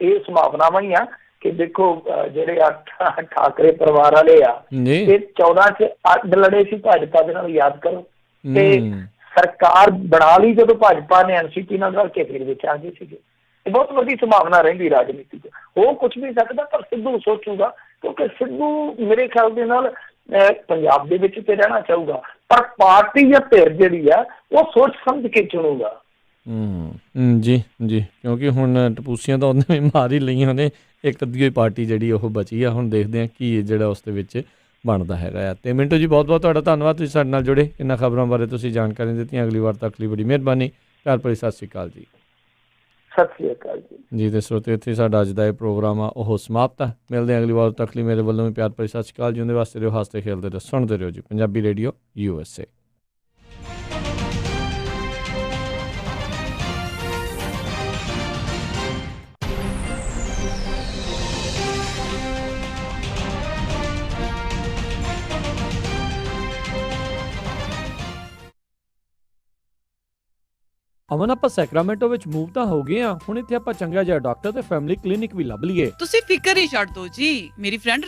ਇਹ ਸੰਭਾਵਨਾਵਾਂ ਹੀ ਆ ਕਿ ਦੇਖੋ ਜਿਹੜੇ ਠਾਕਰੇ ਪਰਿਵਾਰ ਵਾਲੇ ਆ ਇਹ 14 'ਚ ਅੱਡ ਲੜੇ ਸੀ ਭਾਜਪਾ ਦੇ ਨਾਲ, ਯਾਦ ਕਰੋ, ਤੇ ਸਰਕਾਰ ਬਣਾ ਲਈ ਜਦੋਂ ਭਾਜਪਾ ਨੇ NCP ਨਾਲ ਰਲ ਕੇ ਫਿਰ ਵਿੱਚ ਆ ਗਏ ਸੀਗੇ। ਇਹ ਬਹੁਤ ਵੱਡੀ ਸੰਭਾਵਨਾ ਰਹਿੰਦੀ ਰਾਜਨੀਤੀ 'ਚ। ਉਹ ਕੁਛ ਵੀ ਸਕਦਾ ਪਰ ਸਿੱਧੂ ਸੋਚੂਗਾ ਕਿਉਂਕਿ ਸਿੱਧੂ ਮੇਰੇ ਖਿਆਲ ਦੇ ਨਾਲ ਪੰਜਾਬ ਦੇ ਵਿੱਚ ਤੇ ਰਹਿਣਾ ਚਾਹੂਗਾ, ਪਰ ਪਾਰਟੀ ਜਾਂ ਧਿਰ ਜਿਹੜੀ ਆ ਉਹ ਸੋਚ ਸਮਝ ਕੇ ਚੁਣੂਗਾ। ਜੀ ਜੀ, ਕਿਉਂਕਿ ਹੁਣ ਟਪੂਸੀਆਂ ਤਾਂ ਉਹਨੇ ਵੀ ਮਾਰ ਹੀ ਲਈਆਂ ਨੇ, ਇੱਕ ਅੱਧੀ ਹੋਈ ਪਾਰਟੀ ਜਿਹੜੀ ਉਹ ਬਚੀ ਆ। ਹੁਣ ਦੇਖਦੇ ਹਾਂ ਕੀ ਜਿਹੜਾ ਉਸ ਦੇ ਵਿੱਚ ਬਣਦਾ ਹੈਗਾ ਆ। ਤੇ ਮਿੰਟੂ ਜੀ ਬਹੁਤ ਬਹੁਤ ਤੁਹਾਡਾ ਧੰਨਵਾਦ, ਤੁਸੀਂ ਸਾਡੇ ਨਾਲ ਜੁੜੇ, ਇਹਨਾਂ ਖਬਰਾਂ ਬਾਰੇ ਤੁਸੀਂ ਜਾਣਕਾਰੀ ਦਿੱਤੀਆਂ। ਅਗਲੀ ਵਾਰ ਤੱਕ ਲਈ ਬੜੀ ਮਿਹਰਬਾਨੀ। ਪਿਆਰ ਭਰੀ ਸਤਿ ਸ਼੍ਰੀ ਅਕਾਲ ਜੀ। ਸਤਿ ਸ਼੍ਰੀ ਅਕਾਲ ਜੀ। ਤੇ ਸਰੋਤੇ ਇੱਥੇ ਸਾਡਾ ਅੱਜ ਦਾ ਇਹ ਪ੍ਰੋਗਰਾਮ ਆ ਉਹ ਸਮਾਪਤ ਹੈ। ਮਿਲਦੇ ਹਾਂ ਅਗਲੀ ਵਾਰ ਤੱਕ ਲਈ ਮੇਰੇ ਵੱਲੋਂ ਵੀ ਪਿਆਰ ਭਰੀ ਸਤਿ ਸ਼੍ਰੀ ਅਕਾਲ ਜੀ। ਉਹਦੇ ਵਾਸਤੇ ਰਹੋ, ਹੱਸਦੇ ਖੇਲਦੇ ਰਹੋ, ਸੁਣਦੇ ਰਹੋ ਜੀ ਪੰਜਾਬੀ ਰੇਡੀਓ USA। ਅਮਨ, ਆਪਾਂ ਸੈਕਰਾਮੈਂਟੋ ਵਿੱਚ ਮੂਵ ਤਾਂ ਹੋ ਗਏ ਆ, ਹੁਣ ਇੱਥੇ ਆਪਾਂ ਚੰਗਾ ਜਿਹਾ ਡਾਕਟਰ ਤੇ ਫੈਮਿਲੀ ਕਲੀਨਿਕ ਵੀ ਲੱਭ ਲਈਏ। ਤੁਸੀਂ ਫਿਕਰ ਹੀ ਛੱਡ ਦਿਓ ਜੀ, ਮੇਰੀ ਫਰੈਂਡ